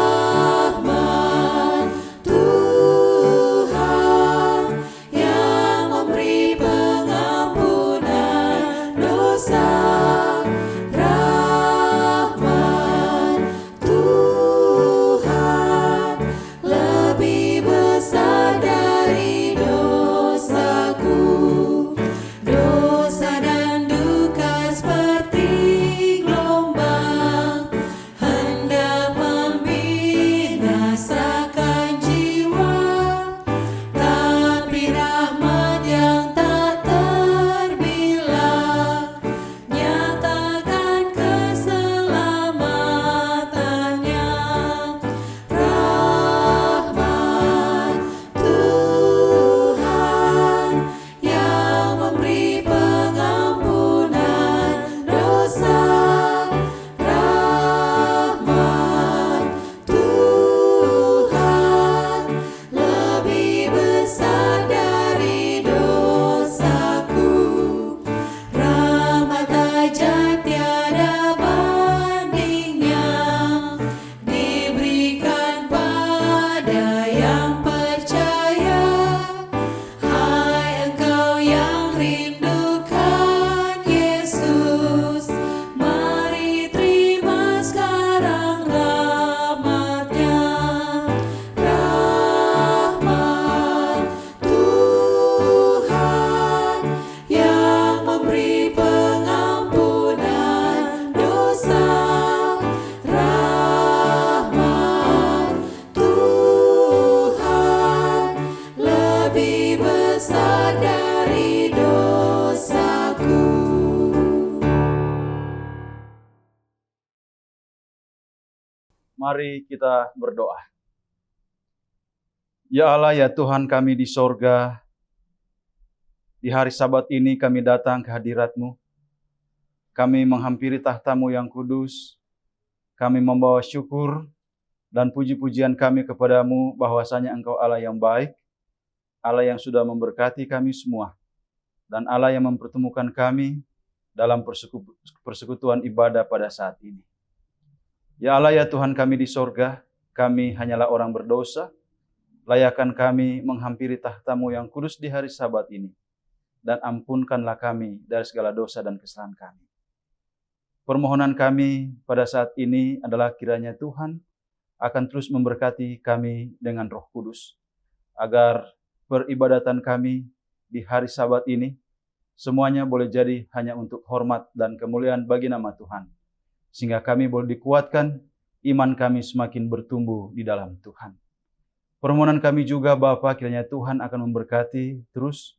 dosa. Rahmat Tuhan lebih besar dari dosaku. Dosa dan duka seperti gelombang hendak membinasakan jiwa, tapi rahmat yang tak terbilang nyatakan keselamatannya. Rahmat Tuhan yang memberi pengampunan dosa. Rahmat Tuhan lebih besar dari dosaku. Rahmat ajaib tiada bandingnya diberikan pada yang percaya. Hai engkau yang rindukan Yesus, mari terima sekarang rahmat-Nya. Rahmat Tuhan yang memberi pengampunan dosa. Rahmat Tuhan lebih besar dari dosaku. Mari kita berdoa. Ya Allah, ya Tuhan kami di sorga, di hari Sabat ini kami datang ke hadirat-Mu. Kami menghampiri tahta-Mu yang kudus. Kami membawa syukur dan puji-pujian kami kepadamu bahwasanya Engkau Allah yang baik, Allah yang sudah memberkati kami semua, dan Allah yang mempertemukan kami dalam persekutuan ibadah pada saat ini. Ya Allah, ya Tuhan kami di sorga, kami hanyalah orang berdosa. Layakan kami menghampiri tahta-Mu yang kudus di hari Sabat ini, dan ampunkanlah kami dari segala dosa dan kesalahan kami. Permohonan kami pada saat ini adalah kiranya Tuhan akan terus memberkati kami dengan Roh Kudus, agar peribadatan kami di hari Sabat ini semuanya boleh jadi hanya untuk hormat dan kemuliaan bagi nama Tuhan, sehingga kami boleh dikuatkan, iman kami semakin bertumbuh di dalam Tuhan. Permohonan kami juga Bapa, kiranya Tuhan akan memberkati terus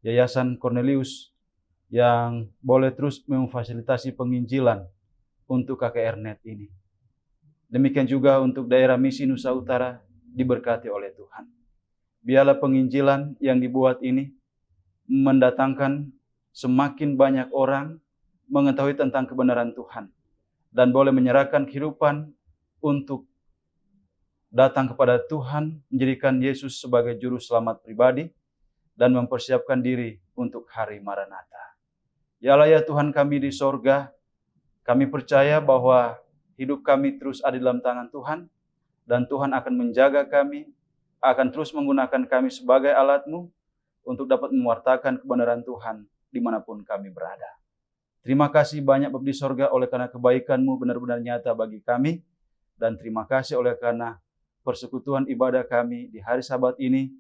Yayasan Cornelius yang boleh terus memfasilitasi penginjilan untuk KKR Net ini. Demikian juga untuk daerah misi Nusa Utara diberkati oleh Tuhan. Biarlah penginjilan yang dibuat ini mendatangkan semakin banyak orang mengetahui tentang kebenaran Tuhan, dan boleh menyerahkan kehidupan untuk datang kepada Tuhan, menjadikan Yesus sebagai juru selamat pribadi, dan mempersiapkan diri untuk hari Maranatha. Ya Allah, ya Tuhan kami di sorga, kami percaya bahwa hidup kami terus ada dalam tangan Tuhan, dan Tuhan akan menjaga kami, akan terus menggunakan kami sebagai alat-Mu untuk dapat mewartakan kebenaran Tuhan dimanapun kami berada. Terima kasih banyak Bapa di sorga oleh karena kebaikan-Mu benar-benar nyata bagi kami, dan terima kasih oleh karena persekutuan ibadah kami di hari Sabat ini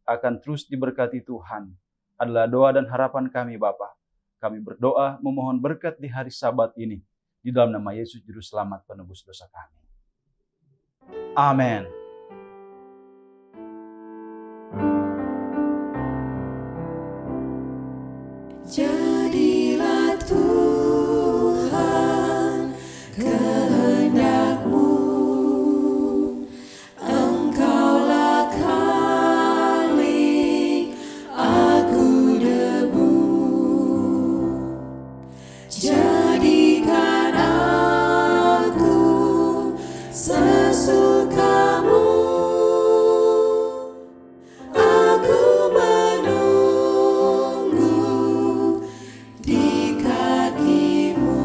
akan terus diberkati Tuhan. Adalah doa dan harapan kami Bapa. Kami berdoa memohon berkat di hari Sabat ini, di dalam nama Yesus Juru Selamat penebus dosa kami. Amin. Jadilah Tuhan kehendak-Mu, Engkaulah Khalik, aku debu. Jadikan aku sesuka-Mu, aku menunggu di kaki-Mu.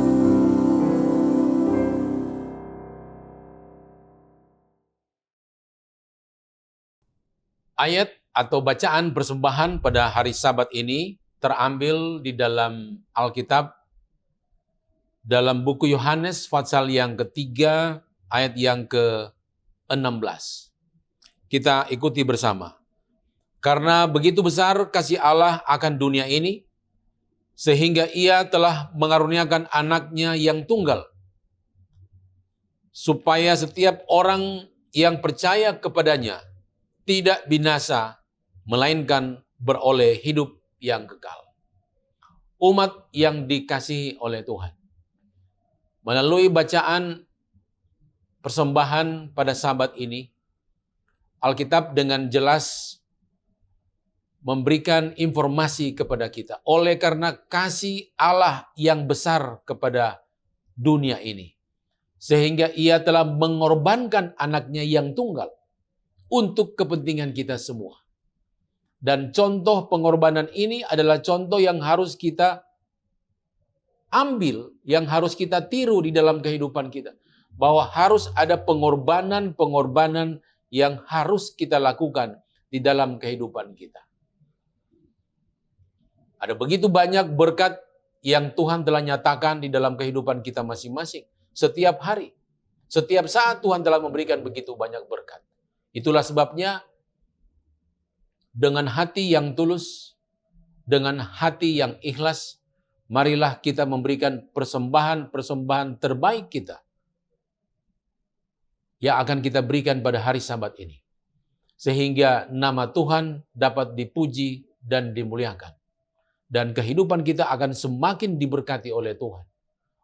Ayat atau bacaan persembahan pada hari Sabat ini terambil di dalam Alkitab dalam buku Yohanes pasal yang ketiga ayat yang ke-16. Kita ikuti bersama. Karena begitu besar kasih Allah akan dunia ini, sehingga Ia telah mengaruniakan anaknya yang tunggal, supaya setiap orang yang percaya kepadanya tidak binasa, melainkan beroleh hidup yang kekal. Umat yang dikasihi oleh Tuhan. Melalui bacaan persembahan pada Sabat ini, Alkitab dengan jelas memberikan informasi kepada kita. Oleh karena kasih Allah yang besar kepada dunia ini, sehingga Ia telah mengorbankan anaknya yang tunggal untuk kepentingan kita semua. Dan contoh pengorbanan ini adalah contoh yang harus kita ambil, yang harus kita tiru di dalam kehidupan kita. Bahwa harus ada pengorbanan-pengorbanan yang harus kita lakukan di dalam kehidupan kita. Ada begitu banyak berkat yang Tuhan telah nyatakan di dalam kehidupan kita masing-masing. Setiap hari, setiap saat Tuhan telah memberikan begitu banyak berkat. Itulah sebabnya dengan hati yang tulus, dengan hati yang ikhlas, marilah kita memberikan persembahan-persembahan terbaik kita yang akan kita berikan pada hari Sabat ini. Sehingga nama Tuhan dapat dipuji dan dimuliakan. Dan kehidupan kita akan semakin diberkati oleh Tuhan.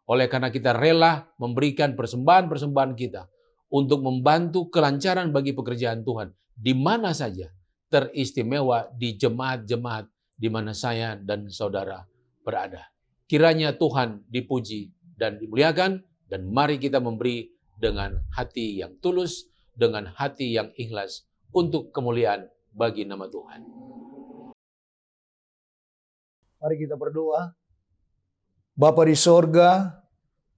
Oleh karena kita rela memberikan persembahan-persembahan kita untuk membantu kelancaran bagi pekerjaan Tuhan di mana saja, teristimewa di jemaat-jemaat di mana saya dan saudara berada. Kiranya Tuhan dipuji dan dimuliakan, dan mari kita memberi dengan hati yang tulus, dengan hati yang ikhlas untuk kemuliaan bagi nama Tuhan. Mari kita berdoa. Bapa di sorga,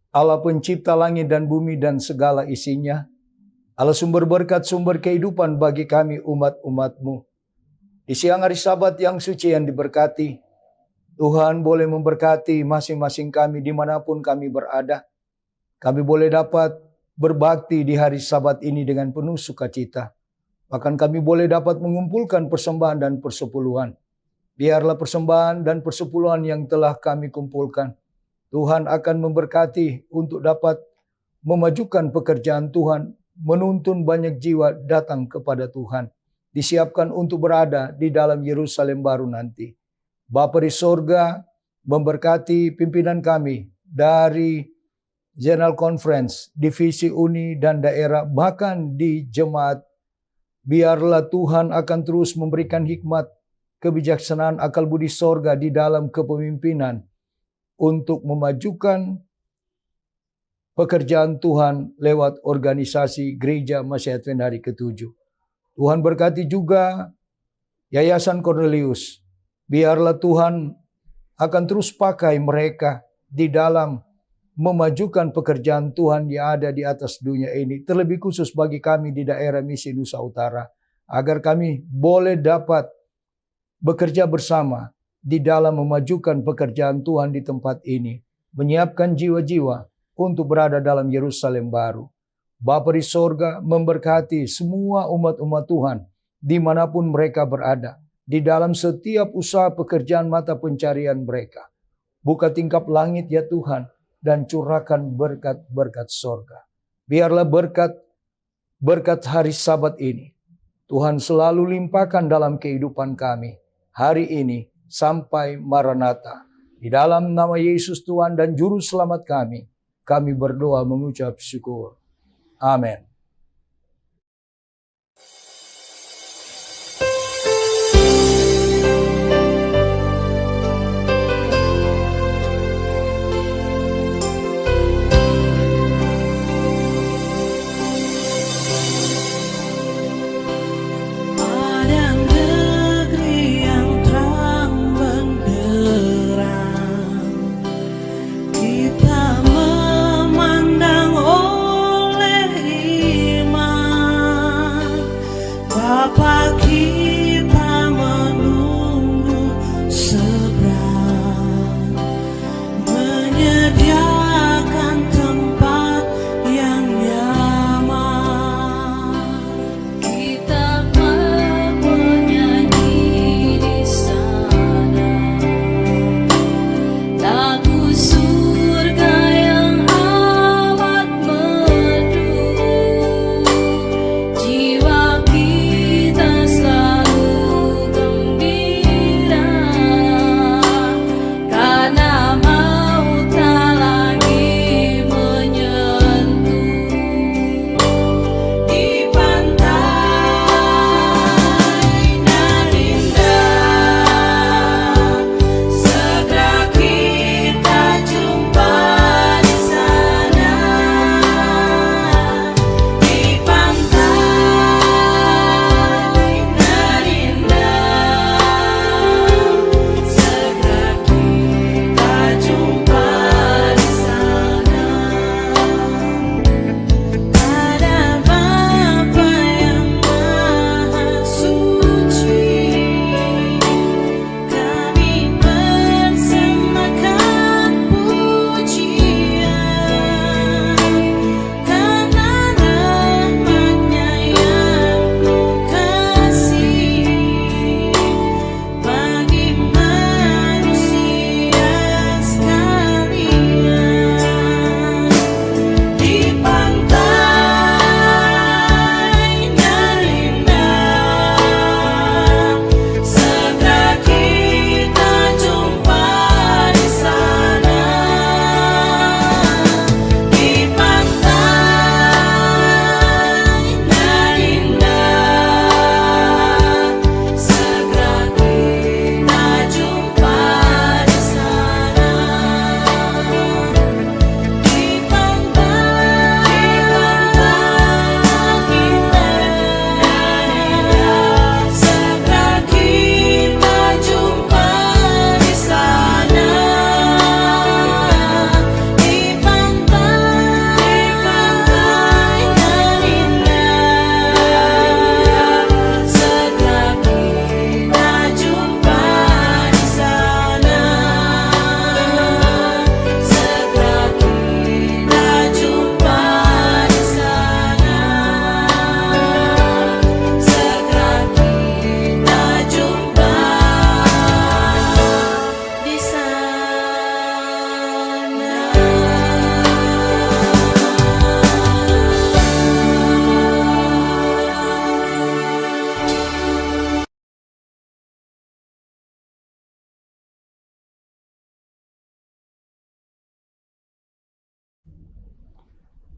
Allah pencipta langit dan bumi dan segala isinya, Allah sumber berkat, sumber kehidupan bagi kami umat-umat-Mu. Di siang hari Sabat yang suci yang diberkati, Tuhan boleh memberkati masing-masing kami dimanapun kami berada. Kami boleh dapat berbakti di hari Sabat ini dengan penuh sukacita. Bahkan kami boleh dapat mengumpulkan persembahan dan persepuluhan. Biarlah persembahan dan persepuluhan yang telah kami kumpulkan, Tuhan akan memberkati untuk dapat memajukan pekerjaan Tuhan, menuntun banyak jiwa datang kepada Tuhan, disiapkan untuk berada di dalam Yerusalem baru nanti. Bapa di sorga, memberkati pimpinan kami dari General Conference, Divisi Uni dan daerah, bahkan di jemaat. Biarlah Tuhan akan terus memberikan hikmat, kebijaksanaan, akal budi sorga di dalam kepemimpinan untuk memajukan pekerjaan Tuhan lewat organisasi Gereja Masih Advent hari ke-7. Tuhan berkati juga Yayasan Cornelius. Biarlah Tuhan akan terus pakai mereka di dalam memajukan pekerjaan Tuhan yang ada di atas dunia ini. Terlebih khusus bagi kami di daerah Misi Nusa Utara. Agar kami boleh dapat bekerja bersama di dalam memajukan pekerjaan Tuhan di tempat ini. Menyiapkan jiwa-jiwa untuk berada dalam Yerusalem baru. Bapa di sorga memberkati semua umat-umat Tuhan dimanapun mereka berada. Di dalam setiap usaha pekerjaan mata pencarian mereka. Buka tingkap langit ya Tuhan dan curahkan berkat-berkat sorga. Biarlah berkat hari Sabat ini Tuhan selalu limpahkan dalam kehidupan kami. Hari ini sampai Maranatha. Di dalam nama Yesus Tuhan dan Juru Selamat kami berdoa mengucap syukur. Amin. Menyediakan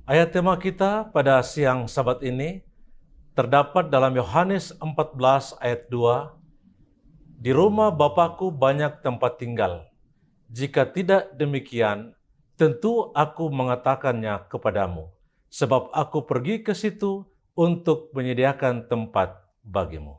Ayat tema kita pada siang Sabat ini terdapat dalam Yohanes 14 ayat 2. Di rumah Bapakku banyak tempat tinggal. Jika tidak demikian, tentu aku mengatakannya kepadamu, sebab aku pergi ke situ untuk menyediakan tempat bagimu.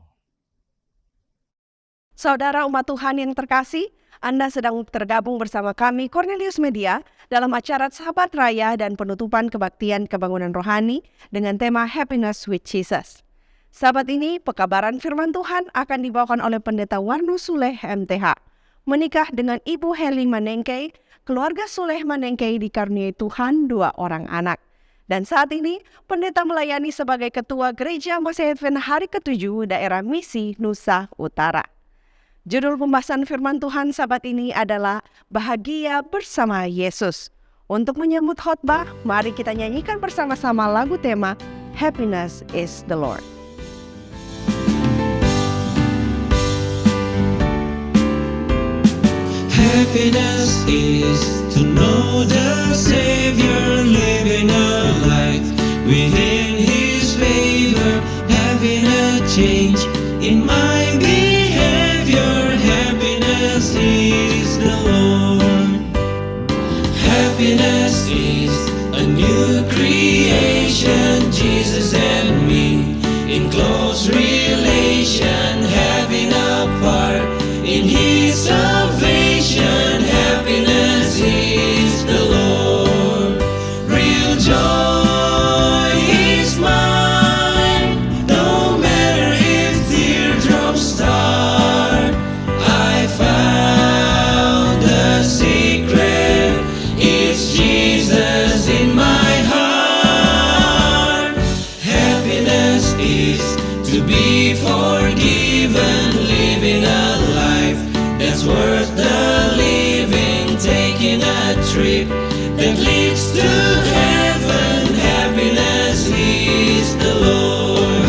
Saudara umat Tuhan yang terkasih, Anda sedang tergabung bersama kami Cornelius Media dalam acara Sahabat Raya dan penutupan kebaktian kebangunan rohani dengan tema Happiness with Jesus. Sahabat ini, pekabaran firman Tuhan akan dibawakan oleh Pendeta Warno Suleh MTH. Menikah dengan Ibu Heli Manengkei, keluarga Suleh Manengkei dikaruniai Tuhan 2 orang anak. Dan saat ini, pendeta melayani sebagai Ketua Gereja Masih Advent Hari ke-7 Daerah Misi Nusa Utara. Judul pembahasan firman Tuhan Sabat ini adalah Bahagia Bersama Yesus. Untuk menyambut khotbah, mari kita nyanyikan bersama-sama lagu tema Happiness is the Lord. Happiness is to know the Savior, living a life within His favor, having a change in my behavior. Happiness is the Lord. Happiness is a new creation, Jesus and me in close relation, having a part in His salvation. Happiness is the Lord. Real joy is mine, no matter if teardrops start. I found the secret, it's Jesus in my heart. Happiness is to be forgiven, living a life that's worth the living, taking a trip that leads to heaven. Happiness is the Lord.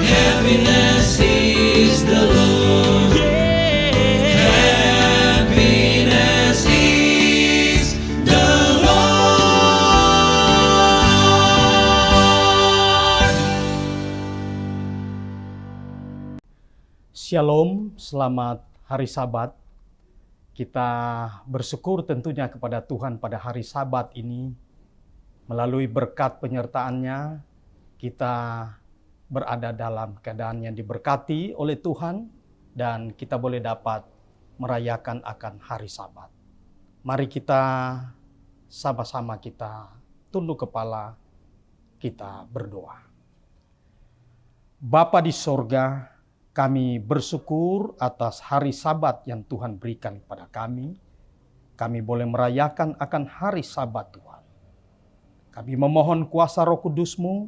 Happiness is the Lord. Happiness is the Lord. Shalom, selamat hari Sabat. Kita bersyukur tentunya kepada Tuhan pada hari Sabat ini. Melalui berkat penyertaan-Nya, kita berada dalam keadaan yang diberkati oleh Tuhan dan kita boleh dapat merayakan akan hari Sabat. Mari kita sama-sama kita tunduk kepala, kita berdoa. Bapa di sorga, kami bersyukur atas hari Sabat yang Tuhan berikan kepada kami. Kami boleh merayakan akan hari Sabat Tuhan. Kami memohon kuasa Roh Kudus-Mu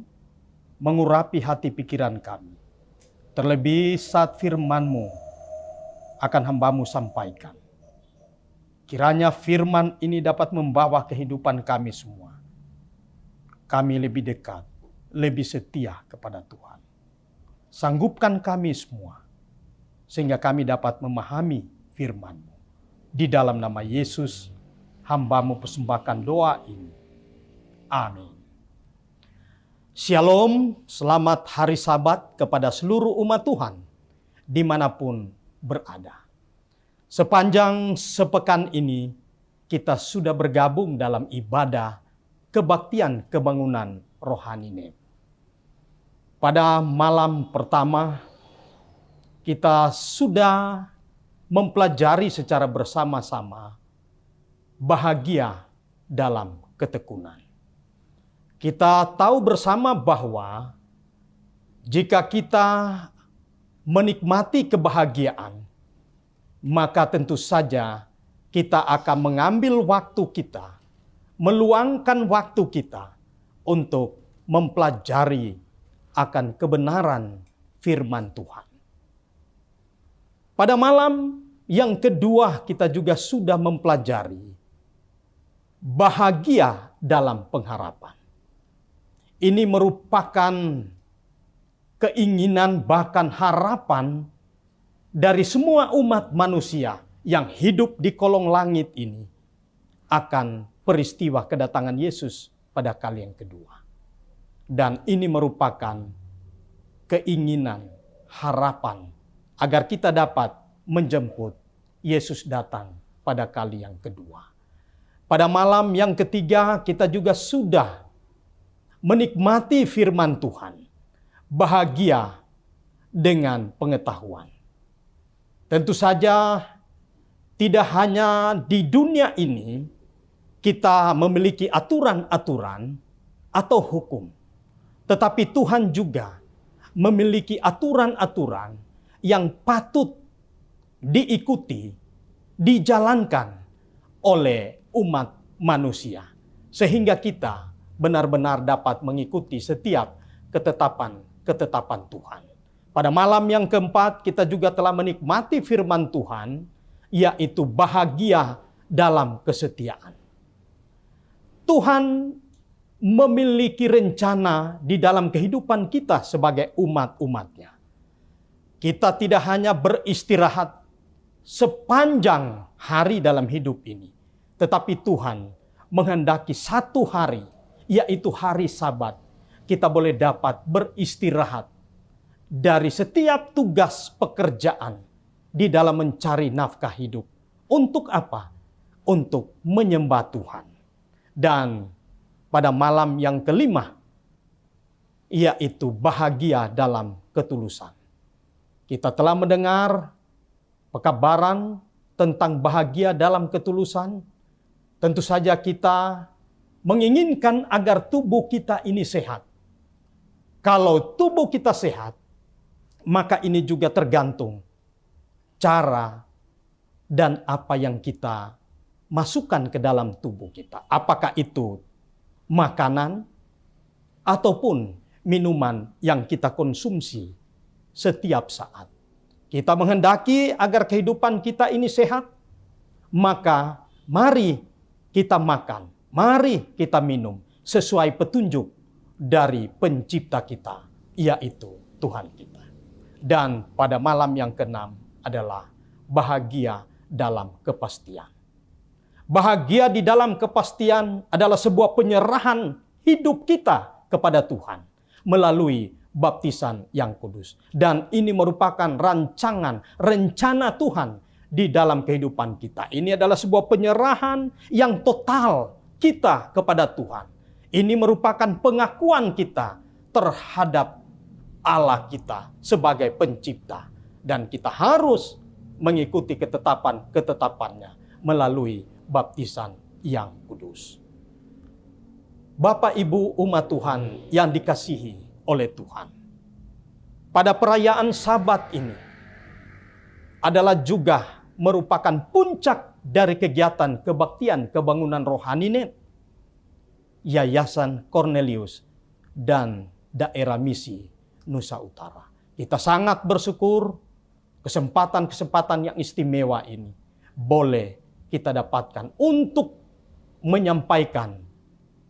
mengurapi hati pikiran kami. Terlebih saat firman-Mu akan hamba-Mu sampaikan. Kiranya firman ini dapat membawa kehidupan kami semua. Kami lebih dekat, lebih setia kepada Tuhan. Sanggupkan kami semua, sehingga kami dapat memahami firman-Mu. Di dalam nama Yesus, hamba-Mu persembahkan doa ini. Amin. Shalom, selamat hari Sabat kepada seluruh umat Tuhan, dimanapun berada. Sepanjang sepekan ini, kita sudah bergabung dalam ibadah kebaktian kebangunan rohani NEM. Pada malam pertama, kita sudah mempelajari secara bersama-sama bahagia dalam ketekunan. Kita tahu bersama bahwa jika kita menikmati kebahagiaan, maka tentu saja kita akan mengambil waktu kita, meluangkan waktu kita untuk mempelajari akan kebenaran firman Tuhan. Pada malam yang kedua kita juga sudah mempelajari bahagia dalam pengharapan. Ini merupakan keinginan bahkan harapan dari semua umat manusia yang hidup di kolong langit ini akan peristiwa kedatangan Yesus pada kali yang kedua. Dan ini merupakan keinginan, harapan agar kita dapat menjemput Yesus datang pada kali yang kedua. Pada malam yang ketiga kita juga sudah menikmati firman Tuhan. Bahagia dengan pengetahuan. Tentu saja tidak hanya di dunia ini kita memiliki aturan-aturan atau hukum. Tetapi Tuhan juga memiliki aturan-aturan yang patut diikuti, dijalankan oleh umat manusia. Sehingga kita benar-benar dapat mengikuti setiap ketetapan Tuhan. Pada malam yang keempat kita juga telah menikmati firman Tuhan, yaitu bahagia dalam kesetiaan. Tuhan memiliki rencana di dalam kehidupan kita sebagai umat-umatnya. Kita tidak hanya beristirahat sepanjang hari dalam hidup ini, tetapi Tuhan menghendaki satu hari, yaitu hari Sabat, kita boleh dapat beristirahat dari setiap tugas pekerjaan di dalam mencari nafkah hidup. Untuk apa? Untuk menyembah Tuhan. Dan pada malam yang kelima, yaitu bahagia dalam ketulusan. Kita telah mendengar pekabaran tentang bahagia dalam ketulusan. Tentu saja kita menginginkan agar tubuh kita ini sehat. Kalau tubuh kita sehat, maka ini juga tergantung cara dan apa yang kita masukkan ke dalam tubuh kita. Apakah itu makanan ataupun minuman yang kita konsumsi setiap saat. Kita menghendaki agar kehidupan kita ini sehat, maka mari kita makan, mari kita minum sesuai petunjuk dari pencipta kita, yaitu Tuhan kita. Dan pada malam yang keenam adalah bahagia dalam kepastian. Bahagia di dalam kepastian adalah sebuah penyerahan hidup kita kepada Tuhan melalui baptisan yang kudus. Dan ini merupakan rencana Tuhan di dalam kehidupan kita. Ini adalah sebuah penyerahan yang total kita kepada Tuhan. Ini merupakan pengakuan kita terhadap Allah kita sebagai pencipta. Dan kita harus mengikuti ketetapan-ketetapannya melalui baptisan yang kudus. Bapak Ibu umat Tuhan yang dikasihi oleh Tuhan. Pada perayaan Sabat ini adalah juga merupakan puncak dari kegiatan kebaktian kebangunan rohani NET, Yayasan Cornelius, dan daerah misi Nusa Utara. Kita sangat bersyukur kesempatan-kesempatan yang istimewa ini boleh kita dapatkan untuk menyampaikan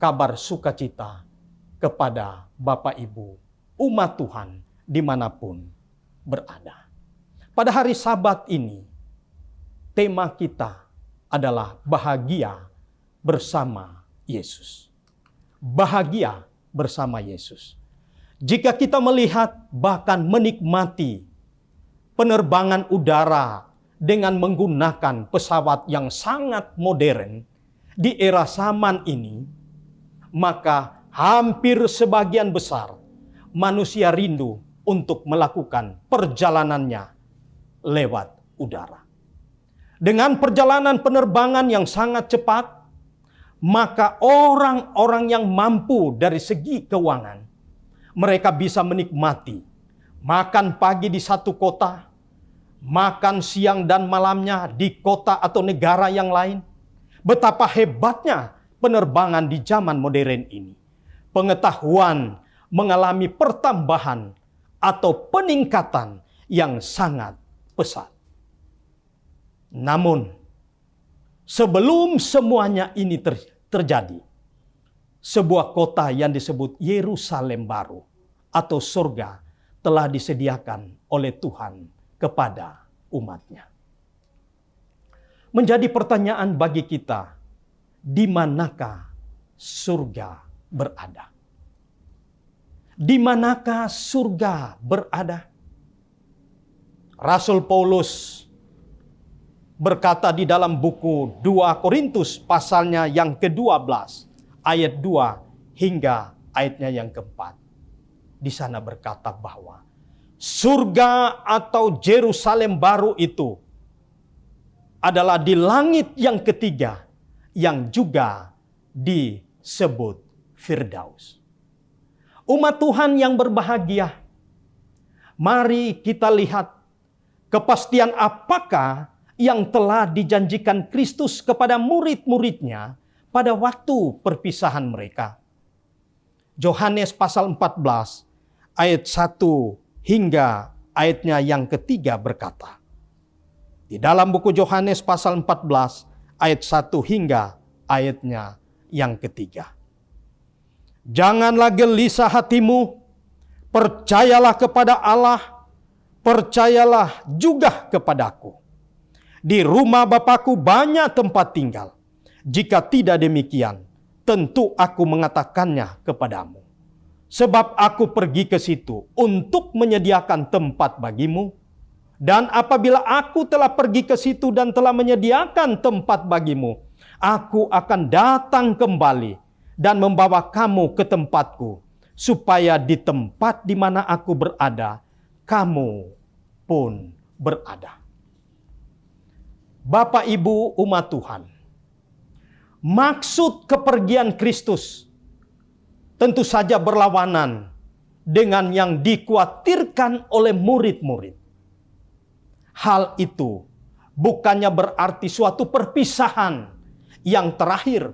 kabar sukacita kepada Bapak Ibu umat Tuhan dimanapun berada. Pada hari Sabat ini, tema kita adalah bahagia bersama Yesus. Bahagia bersama Yesus. Jika kita melihat bahkan menikmati penerbangan udara dengan menggunakan pesawat yang sangat modern di era zaman ini, maka hampir sebagian besar manusia rindu untuk melakukan perjalanannya lewat udara. Dengan perjalanan penerbangan yang sangat cepat, maka orang-orang yang mampu dari segi keuangan, mereka bisa menikmati makan pagi di satu kota, makan siang dan malamnya di kota atau negara yang lain. Betapa hebatnya penerbangan di zaman modern ini. Pengetahuan mengalami pertambahan atau peningkatan yang sangat pesat. Namun, sebelum semuanya ini terjadi, sebuah kota yang disebut Yerusalem baru atau surga telah disediakan oleh Tuhan kepada umatnya. Menjadi pertanyaan bagi kita, di manakah surga berada. Di manakah surga berada? Rasul Paulus berkata di dalam buku 2 Korintus pasalnya yang ke-12 ayat 2 hingga ayatnya yang ke-4. Di sana berkata bahwa surga atau Yerusalem baru itu adalah di langit yang ketiga yang juga disebut Firdaus. Umat Tuhan yang berbahagia, mari kita lihat kepastian apakah yang telah dijanjikan Kristus kepada murid-muridnya pada waktu perpisahan mereka. Yohanes pasal 14 ayat 1 hingga ayatnya yang ketiga berkata. Di dalam buku Yohanes pasal 14 ayat 1 hingga ayatnya yang ketiga. Janganlah gelisah hatimu, percayalah kepada Allah, percayalah juga kepadaku. Di rumah Bapakku banyak tempat tinggal. Jika tidak demikian, tentu aku mengatakannya kepadamu. Sebab aku pergi ke situ untuk menyediakan tempat bagimu. Dan apabila aku telah pergi ke situ dan telah menyediakan tempat bagimu, aku akan datang kembali dan membawa kamu ke tempatku, supaya di tempat di mana aku berada, kamu pun berada. Bapak Ibu umat Tuhan, maksud kepergian Kristus tentu saja berlawanan dengan yang dikhawatirkan oleh murid-murid. Hal itu bukannya berarti suatu perpisahan yang terakhir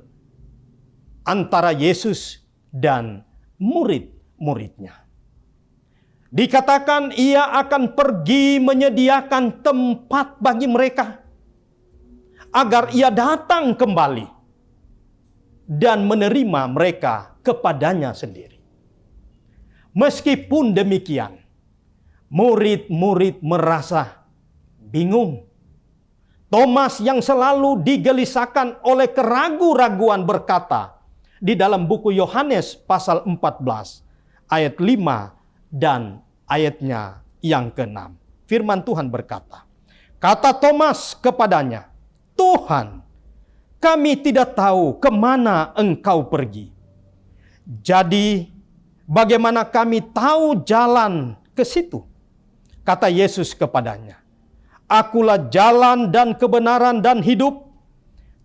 antara Yesus dan murid-muridnya. Dikatakan ia akan pergi menyediakan tempat bagi mereka agar ia datang kembali dan menerima mereka kepadanya sendiri. Meskipun demikian, murid-murid merasa bingung. Thomas yang selalu digelisahkan oleh keraguan-raguan berkata di dalam buku Yohanes pasal 14 ayat 5 dan ayatnya yang ke-6. Firman Tuhan berkata, kata Thomas kepadanya, Tuhan, kami tidak tahu kemana engkau pergi. Jadi bagaimana kami tahu jalan ke situ? Kata Yesus kepadanya, akulah jalan dan kebenaran dan hidup.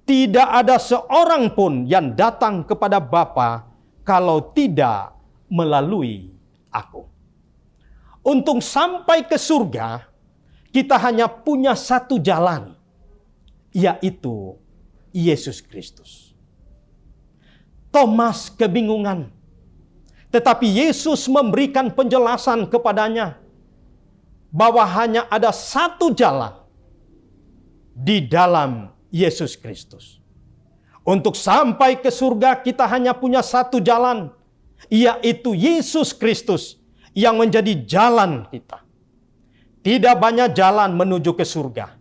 Tidak ada seorang pun yang datang kepada Bapa kalau tidak melalui aku. Untuk sampai ke surga, kita hanya punya satu jalan, yaitu Yesus Kristus. Thomas kebingungan, tetapi Yesus memberikan penjelasan kepadanya bahwa hanya ada satu jalan di dalam Yesus Kristus. Untuk sampai ke surga kita hanya punya satu jalan, yaitu Yesus Kristus yang menjadi jalan kita. Tidak banyak jalan menuju ke surga.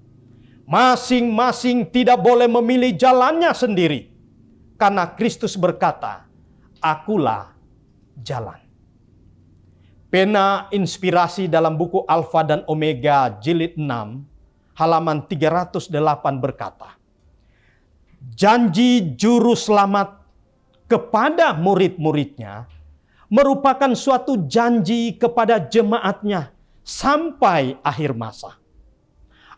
Masing-masing tidak boleh memilih jalannya sendiri. Karena Kristus berkata, akulah jalan. Pena inspirasi dalam buku Alfa dan Omega jilid 6, halaman 308 berkata, janji juru selamat kepada murid-muridnya merupakan suatu janji kepada jemaatnya sampai akhir masa.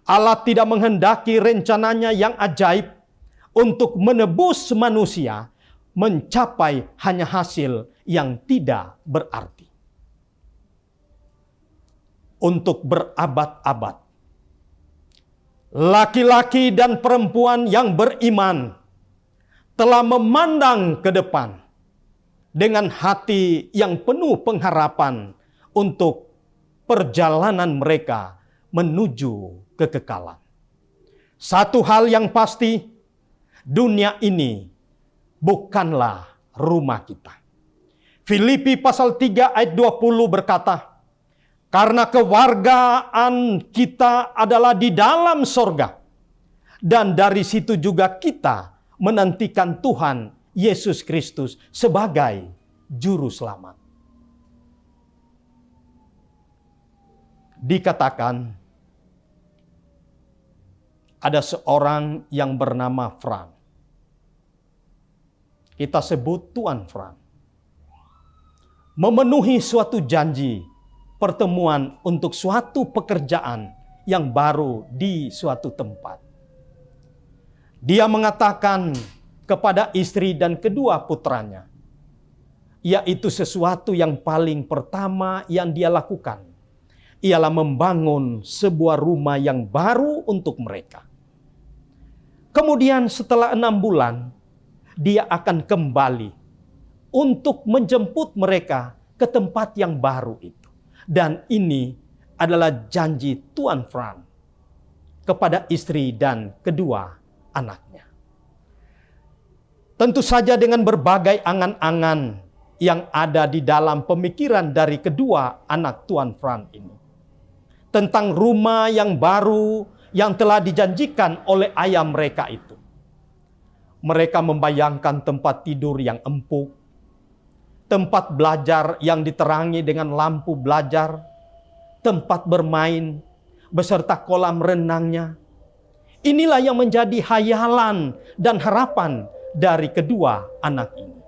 Allah tidak menghendaki rencananya yang ajaib untuk menebus manusia mencapai hanya hasil yang tidak berarti. Untuk berabad-abad, laki-laki dan perempuan yang beriman telah memandang ke depan dengan hati yang penuh pengharapan untuk perjalanan mereka menuju kekekalan. Satu hal yang pasti, dunia ini bukanlah rumah kita. Filipi pasal 3 ayat 20 berkata, karena kewargaan kita adalah di dalam sorga. Dan dari situ juga kita menantikan Tuhan Yesus Kristus sebagai Juru Selamat. Dikatakan ada seorang yang bernama Frank. Kita sebut Tuan Frank. Memenuhi suatu janji pertemuan untuk suatu pekerjaan yang baru di suatu tempat. Dia mengatakan kepada istri dan kedua putranya, yaitu sesuatu yang paling pertama yang dia lakukan ialah membangun sebuah rumah yang baru untuk mereka. Kemudian setelah 6 bulan, dia akan kembali untuk menjemput mereka ke tempat yang baru itu. Dan ini adalah janji Tuan Frank kepada istri dan kedua anaknya. Tentu saja dengan berbagai angan-angan yang ada di dalam pemikiran dari kedua anak Tuan Frank ini. Tentang rumah yang baru yang telah dijanjikan oleh ayah mereka itu. Mereka membayangkan tempat tidur yang empuk, tempat belajar yang diterangi dengan lampu belajar, tempat bermain beserta kolam renangnya. Inilah yang menjadi hayalan dan harapan dari kedua anak ini.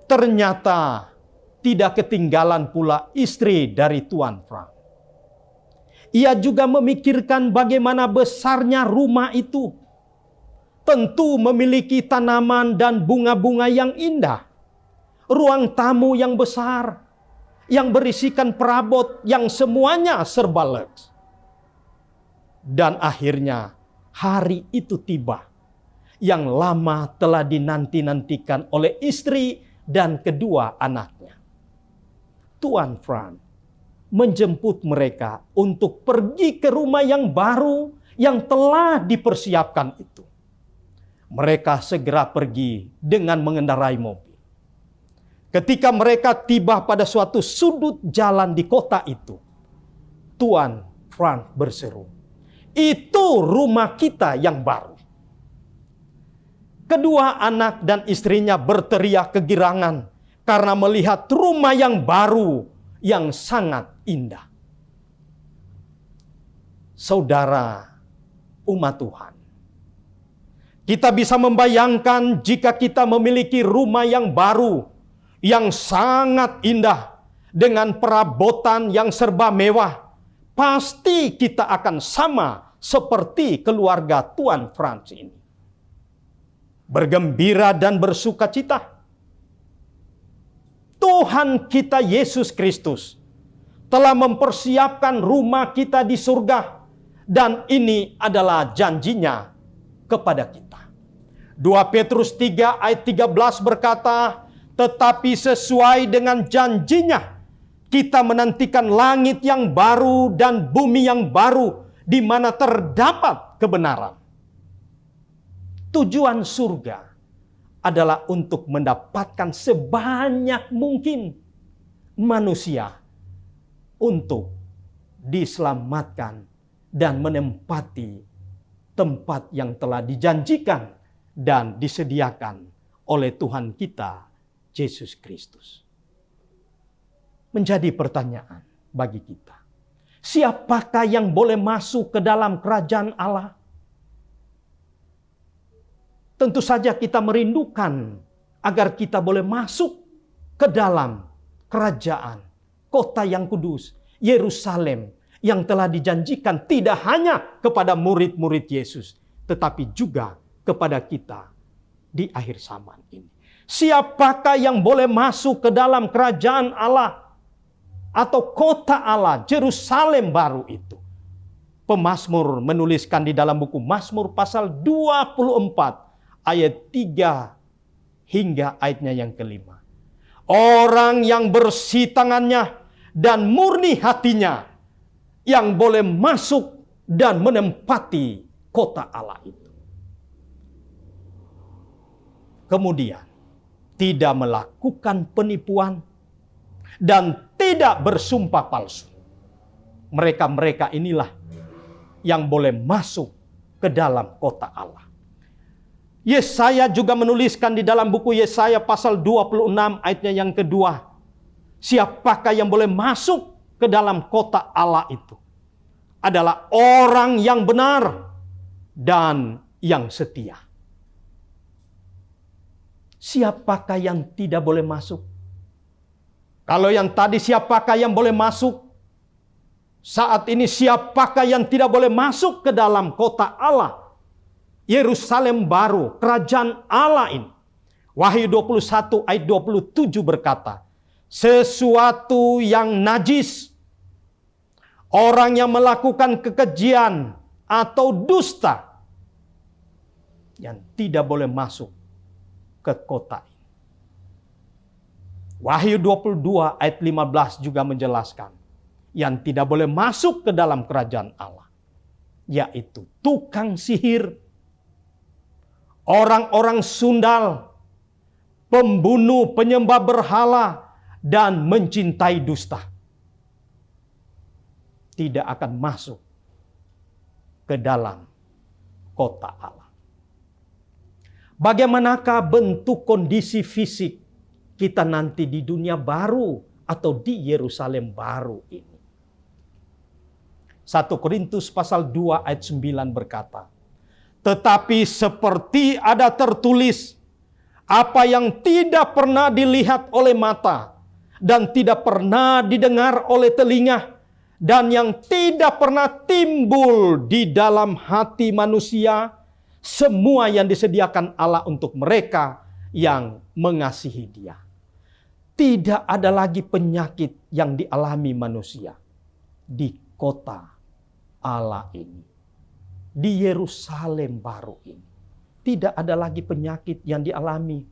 Ternyata tidak ketinggalan pula istri dari Tuan Frank. Ia juga memikirkan bagaimana besarnya rumah itu. Tentu memiliki tanaman dan bunga-bunga yang indah. Ruang tamu yang besar, yang berisikan perabot yang semuanya serba lux. Dan akhirnya hari itu tiba, yang lama telah dinanti-nantikan oleh istri dan kedua anaknya. Tuan Frank menjemput mereka untuk pergi ke rumah yang baru yang telah dipersiapkan itu. Mereka segera pergi dengan mengendarai mobil. Ketika mereka tiba pada suatu sudut jalan di kota itu, Tuan Frank berseru, "Itu rumah kita yang baru." Kedua anak dan istrinya berteriak kegirangan karena melihat rumah yang baru yang sangat indah. Saudara umat Tuhan, kita bisa membayangkan jika kita memiliki rumah yang baru, yang sangat indah, dengan perabotan yang serba mewah, pasti kita akan sama seperti keluarga Tuan Frank ini. Bergembira dan bersuka cita. Tuhan kita Yesus Kristus telah mempersiapkan rumah kita di surga, dan ini adalah janjinya kepada kita. 2 Petrus 3 ayat 13 berkata, "Tetapi sesuai dengan janjinya, kita menantikan langit yang baru dan bumi yang baru di mana terdapat kebenaran." Tujuan surga adalah untuk mendapatkan sebanyak mungkin manusia untuk diselamatkan dan menempati tempat yang telah dijanjikan dan disediakan oleh Tuhan kita, Yesus Kristus. Menjadi pertanyaan bagi kita, siapakah yang boleh masuk ke dalam kerajaan Allah? Tentu saja kita merindukan agar kita boleh masuk ke dalam kerajaan kota yang kudus, Yerusalem, yang telah dijanjikan tidak hanya kepada murid-murid Yesus, tetapi juga kepada kita di akhir zaman ini. Siapakah yang boleh masuk ke dalam kerajaan Allah atau kota Allah, Yerusalem baru itu? Pemazmur menuliskan di dalam buku Mazmur pasal 24 ayat 3 hingga ayatnya yang kelima. Orang yang bersih tangannya dan murni hatinya yang boleh masuk dan menempati kota Allah itu. Kemudian, tidak melakukan penipuan dan tidak bersumpah palsu. Mereka-mereka inilah yang boleh masuk ke dalam kota Allah. Yesaya juga menuliskan di dalam buku Yesaya pasal 26 ayatnya yang kedua. Siapakah yang boleh masuk ke dalam kota Allah itu? Adalah orang yang benar dan yang setia. Siapakah yang tidak boleh masuk? Kalau yang tadi siapakah yang boleh masuk? Saat ini siapakah yang tidak boleh masuk ke dalam kota Allah? Yerusalem baru, kerajaan Allah ini. Wahyu 21 ayat 27 berkata, sesuatu yang najis, orang yang melakukan kekejian atau dusta, yang tidak boleh masuk ke kota ini. Wahyu 22 ayat 15 juga menjelaskan, yang tidak boleh masuk ke dalam kerajaan Allah, yaitu tukang sihir, orang-orang sundal, pembunuh, penyembah berhala, dan mencintai dusta. Tidak akan masuk ke dalam kota Allah. Bagaimanakah bentuk kondisi fisik kita nanti di dunia baru atau di Yerusalem baru ini? 1 Korintus pasal 2 ayat 9 berkata, tetapi seperti ada tertulis, apa yang tidak pernah dilihat oleh mata, dan tidak pernah didengar oleh telinga, dan yang tidak pernah timbul di dalam hati manusia, semua yang disediakan Allah untuk mereka yang mengasihi Dia. Tidak ada lagi penyakit yang dialami manusia di kota Allah ini. Di Yerusalem baru ini. Tidak ada lagi penyakit yang dialami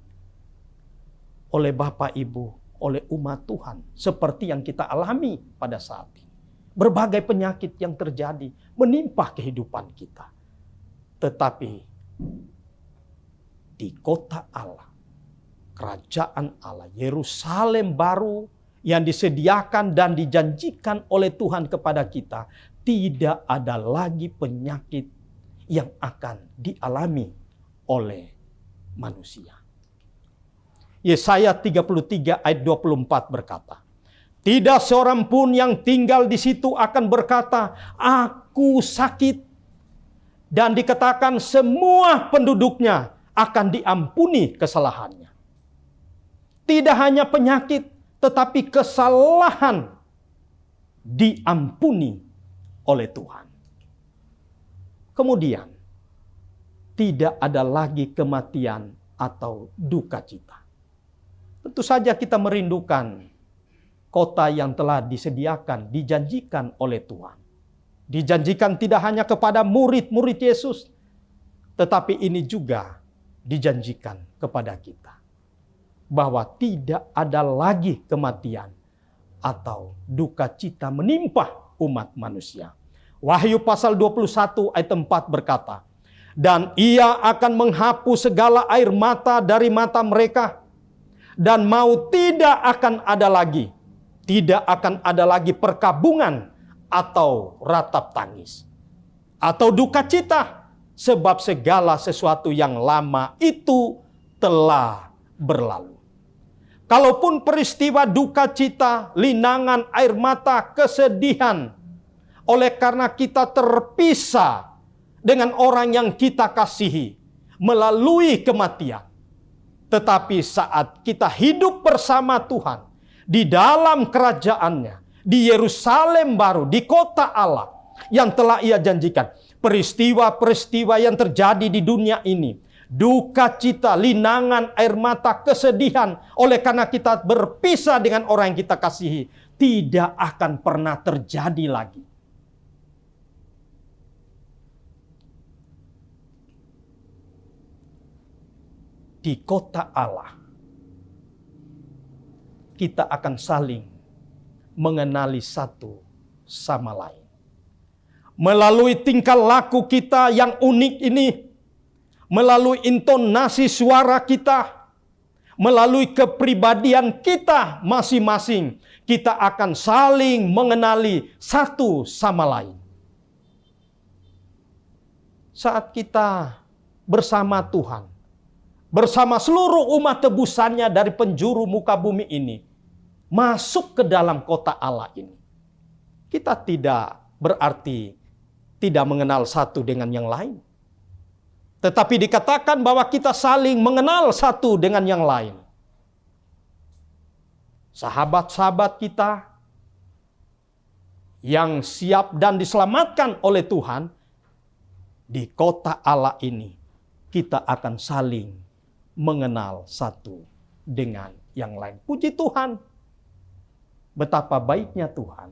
oleh Bapak Ibu, oleh umat Tuhan. Seperti yang kita alami pada saat ini. Berbagai penyakit yang terjadi menimpa kehidupan kita. Tetapi di kota Allah, kerajaan Allah, Yerusalem baru yang disediakan dan dijanjikan oleh Tuhan kepada kita, tidak ada lagi penyakit yang akan dialami oleh manusia. Yesaya 33 ayat 24 berkata, tidak seorang pun yang tinggal di situ akan berkata, aku sakit. Dan dikatakan semua penduduknya akan diampuni kesalahannya. Tidak hanya penyakit, tetapi kesalahan diampuni oleh Tuhan. Kemudian, tidak ada lagi kematian atau duka cita. Tentu saja kita merindukan kota yang telah disediakan, dijanjikan oleh Tuhan. Dijanjikan tidak hanya kepada murid-murid Yesus, tetapi ini juga dijanjikan kepada kita. Bahwa tidak ada lagi kematian atau duka cita menimpa umat manusia. Wahyu pasal 21 ayat 4 berkata, dan ia akan menghapus segala air mata dari mata mereka, dan maut tidak akan ada lagi. Tidak akan ada lagi perkabungan atau ratap tangis atau duka cita, sebab segala sesuatu yang lama itu telah berlalu. Kalaupun peristiwa duka cita, linangan air mata, kesedihan, oleh karena kita terpisah dengan orang yang kita kasihi melalui kematian. Tetapi saat kita hidup bersama Tuhan di dalam kerajaannya, di Yerusalem baru, di kota Allah yang telah Ia janjikan, peristiwa-peristiwa yang terjadi di dunia ini, duka cita, linangan air mata, kesedihan, oleh karena kita berpisah dengan orang yang kita kasihi, tidak akan pernah terjadi lagi. Di kota Allah, kita akan saling mengenali satu sama lain. Melalui tingkah laku kita yang unik ini, melalui intonasi suara kita, melalui kepribadian kita masing-masing, kita akan saling mengenali satu sama lain. Saat kita bersama Tuhan, bersama seluruh umat tebusannya dari penjuru muka bumi ini masuk ke dalam kota Allah ini. Kita tidak berarti tidak mengenal satu dengan yang lain. Tetapi dikatakan bahwa kita saling mengenal satu dengan yang lain. Sahabat-sahabat kita yang siap dan diselamatkan oleh Tuhan, di kota Allah ini kita akan saling mengenal satu dengan yang lain. Puji Tuhan, betapa baiknya Tuhan.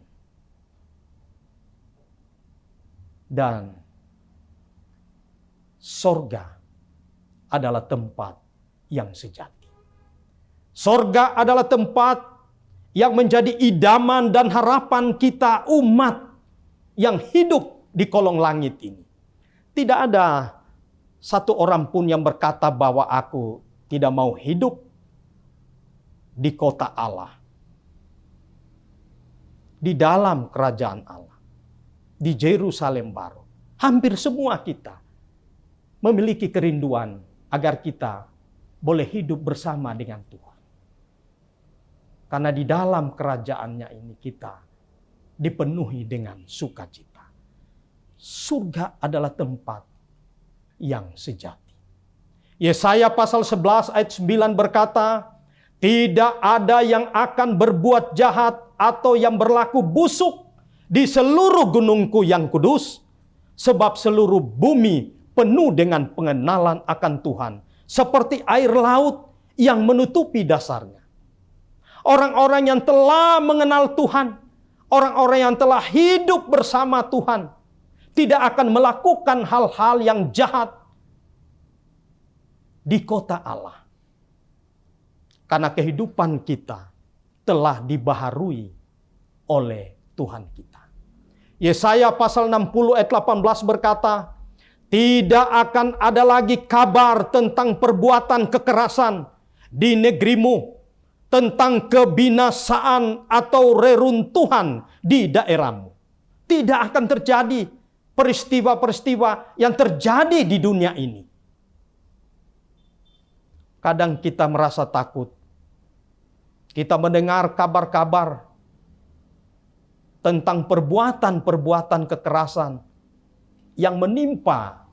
Dan sorga adalah tempat yang sejati. Sorga adalah tempat yang menjadi idaman dan harapan kita umat yang hidup di kolong langit ini. Tidak ada satu orang pun yang berkata bahwa aku tidak mau hidup di kota Allah, di dalam kerajaan Allah, di Yerusalem baru. Hampir semua kita memiliki kerinduan agar kita boleh hidup bersama dengan Tuhan. Karena di dalam kerajaannya ini kita dipenuhi dengan sukacita. Surga adalah tempat yang sejati. Yesaya pasal 11 ayat 9 berkata, tidak ada yang akan berbuat jahat atau yang berlaku busuk di seluruh gunungku yang kudus, sebab seluruh bumi penuh dengan pengenalan akan Tuhan, seperti air laut yang menutupi dasarnya. Orang-orang yang telah mengenal Tuhan, orang-orang yang telah hidup bersama Tuhan, tidak akan melakukan hal-hal yang jahat di kota Allah. Karena kehidupan kita telah dibaharui oleh Tuhan kita. Yesaya pasal 60 ayat 18 berkata, tidak akan ada lagi kabar tentang perbuatan kekerasan di negerimu, tentang kebinasaan atau reruntuhan di daerahmu. Tidak akan terjadi peristiwa-peristiwa yang terjadi di dunia ini. Kadang kita merasa takut. Kita mendengar kabar-kabar tentang perbuatan-perbuatan kekerasan yang menimpa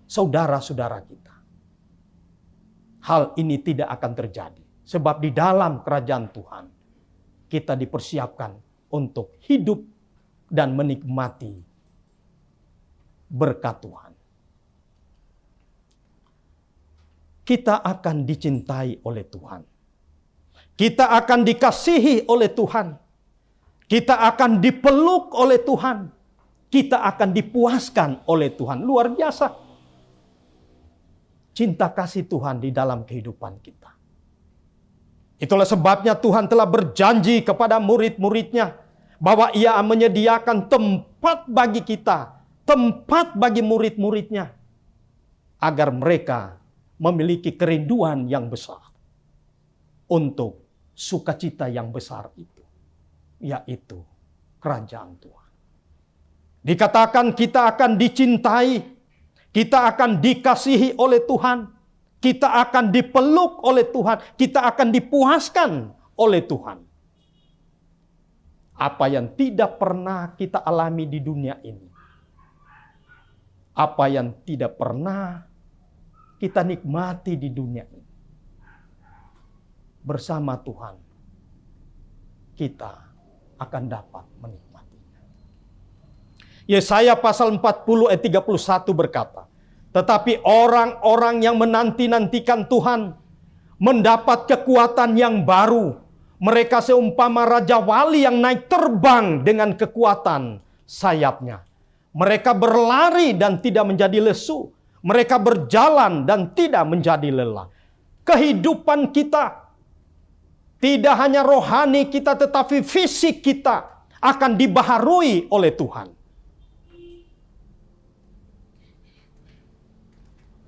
saudara-saudara kita. Hal ini tidak akan terjadi. Sebab di dalam kerajaan Tuhan, kita dipersiapkan untuk hidup dan menikmati berkat Tuhan. Kita akan dicintai oleh Tuhan. Kita akan dikasihi oleh Tuhan. Kita akan dipeluk oleh Tuhan. Kita akan dipuaskan oleh Tuhan. Luar biasa. Cinta kasih Tuhan di dalam kehidupan kita. Itulah sebabnya Tuhan telah berjanji kepada murid-muridnya bahwa Ia menyediakan tempat bagi kita, tempat bagi murid-muridnya, agar mereka memiliki kerinduan yang besar untuk sukacita yang besar itu, yaitu kerajaan Tuhan. Dikatakan kita akan dicintai, kita akan dikasihi oleh Tuhan, kita akan dipeluk oleh Tuhan, kita akan dipuaskan oleh Tuhan. Apa yang tidak pernah kita alami di dunia ini, apa yang tidak pernah kita nikmati di dunia ini, bersama Tuhan kita akan dapat menikmatinya. Yesaya pasal 40 ayat 31 berkata, tetapi orang-orang yang menanti-nantikan Tuhan mendapat kekuatan yang baru. Mereka seumpama raja wali yang naik terbang dengan kekuatan sayapnya. Mereka berlari dan tidak menjadi lesu. Mereka berjalan dan tidak menjadi lelah. Kehidupan kita, tidak hanya rohani kita, tetapi fisik kita akan dibaharui oleh Tuhan.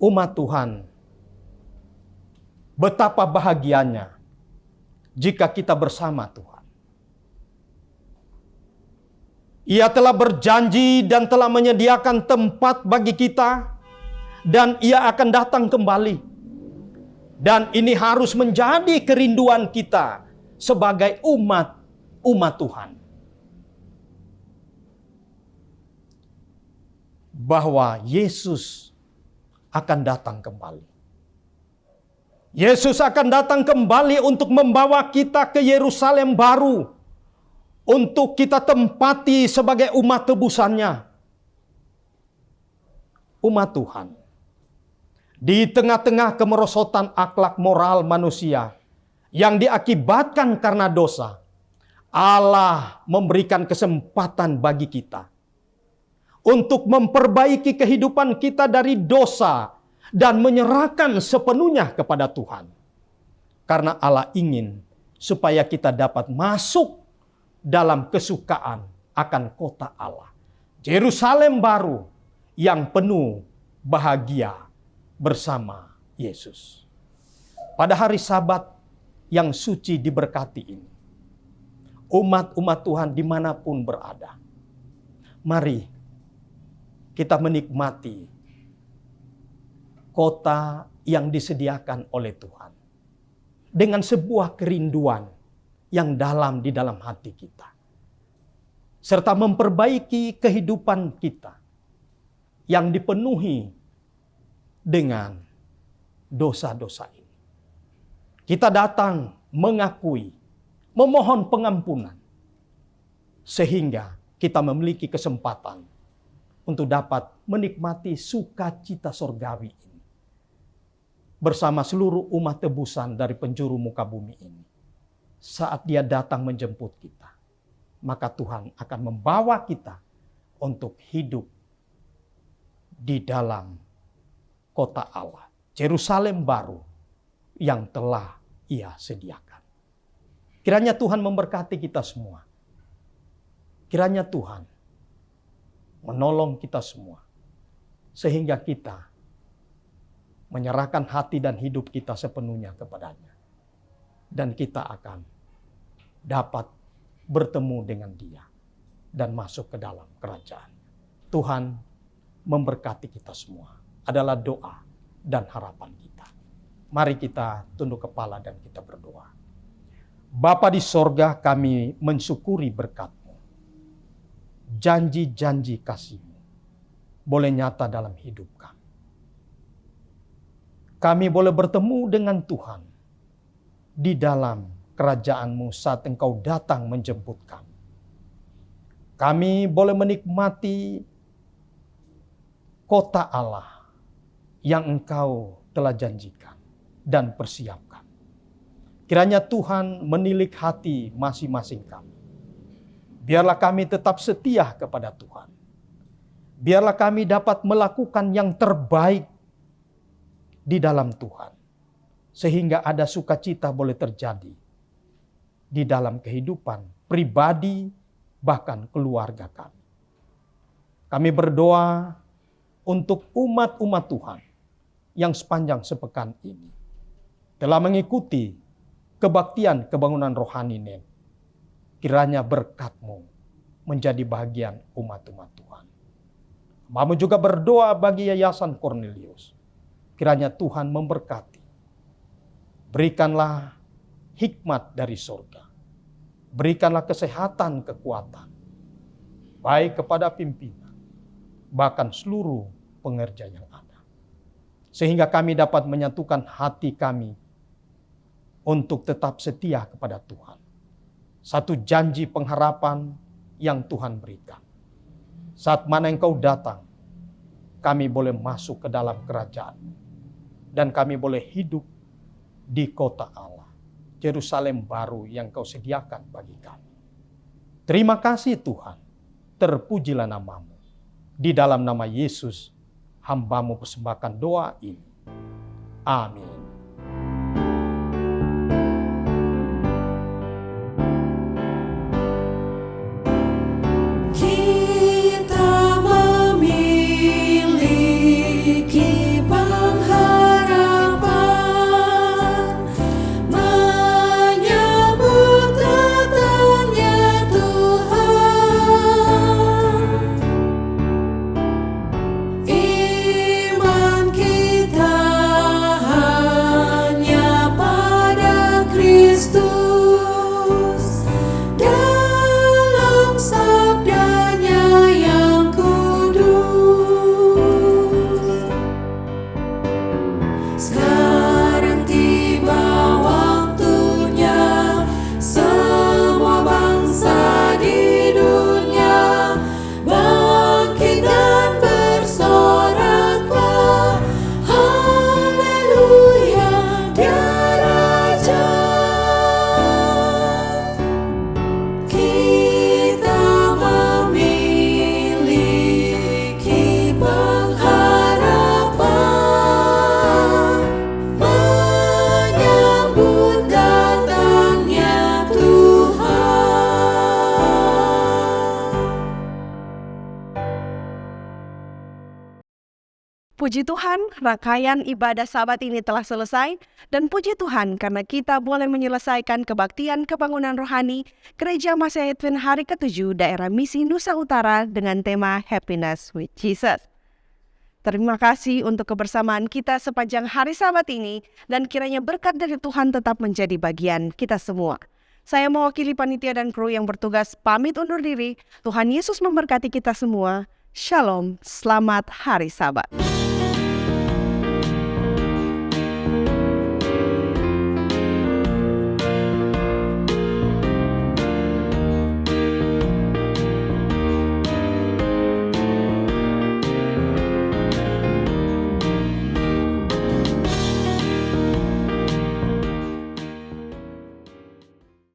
Umat Tuhan, betapa bahagianya jika kita bersama Tuhan. Ia telah berjanji dan telah menyediakan tempat bagi kita, dan Ia akan datang kembali. Dan ini harus menjadi kerinduan kita sebagai umat Tuhan. Bahwa Yesus akan datang kembali. Yesus akan datang kembali untuk membawa kita ke Yerusalem baru. Untuk kita tempati sebagai umat tebusannya. Umat Tuhan. Di tengah-tengah kemerosotan akhlak moral manusia yang diakibatkan karena dosa, Allah memberikan kesempatan bagi kita untuk memperbaiki kehidupan kita dari dosa dan menyerahkan sepenuhnya kepada Tuhan. Karena Allah ingin supaya kita dapat masuk dalam kesukaan akan kota Allah. Yerusalem baru yang penuh bahagia bersama Yesus. Pada hari Sabat yang suci diberkati ini, umat-umat Tuhan dimanapun berada, mari kita menikmati kota yang disediakan oleh Tuhan dengan sebuah kerinduan yang dalam di dalam hati kita, serta memperbaiki kehidupan kita yang dipenuhi dengan dosa-dosa ini. Kita datang mengakui, memohon pengampunan, sehingga kita memiliki kesempatan untuk dapat menikmati sukacita sorgawi ini bersama seluruh umat tebusan dari penjuru muka bumi ini. Saat Dia datang menjemput kita, maka Tuhan akan membawa kita untuk hidup di dalam kota Allah, Yerusalem baru yang telah Ia sediakan. Kiranya Tuhan memberkati kita semua. Kiranya Tuhan menolong kita semua, sehingga kita menyerahkan hati dan hidup kita sepenuhnya kepadanya. Dan kita akan dapat bertemu dengan Dia dan masuk ke dalam kerajaan. Tuhan memberkati kita semua. Adalah doa dan harapan kita. Mari kita tunduk kepala dan kita berdoa. Bapa di sorga, kami mensyukuri berkat-Mu. Janji-janji kasih-Mu boleh nyata dalam hidup kami. Kami boleh bertemu dengan Tuhan di dalam kerajaan-Mu saat Engkau datang menjemput kami. Kami boleh menikmati kota Allah yang Engkau telah janjikan dan persiapkan. Kiranya Tuhan menilik hati masing-masing kami. Biarlah kami tetap setia kepada Tuhan. Biarlah kami dapat melakukan yang terbaik di dalam Tuhan. Sehingga ada sukacita boleh terjadi di dalam kehidupan pribadi bahkan keluarga kami. Kami berdoa untuk umat-umat Tuhan yang sepanjang sepekan ini telah mengikuti kebaktian kebangunan rohani NEM. Kiranya berkat-Mu menjadi bagian umat-umat Tuhan. Kami juga berdoa bagi Yayasan Cornelius. Kiranya Tuhan memberkati. Berikanlah hikmat dari surga. Berikanlah kesehatan, kekuatan. Baik kepada pimpinan, bahkan seluruh pengerja yang ada. Sehingga kami dapat menyatukan hati kami untuk tetap setia kepada Tuhan. Satu janji pengharapan yang Tuhan berikan. Saat mana Engkau datang, kami boleh masuk ke dalam kerajaan. Dan kami boleh hidup di kota Allah, Yerusalem baru yang Kau sediakan bagi kami. Terima kasih Tuhan, terpujilah nama-Mu. Di dalam nama Yesus, hamba-Mu persembahkan doa ini. Amin. Kita memiliki pengharapan menyambut datangnya Tuhan. Iman kita Puji Tuhan, rangkaian ibadah Sabat ini telah selesai, dan puji Tuhan karena kita boleh menyelesaikan kebaktian kebangunan rohani Gereja Masih Advent hari ke-7 daerah Misi Nusa Utara dengan tema Happiness with Jesus. Terima kasih untuk kebersamaan kita sepanjang hari Sabat ini, dan kiranya berkat dari Tuhan tetap menjadi bagian kita semua. Saya mewakili panitia dan kru yang bertugas pamit undur diri. Tuhan Yesus memberkati kita semua. Shalom, selamat hari Sabat.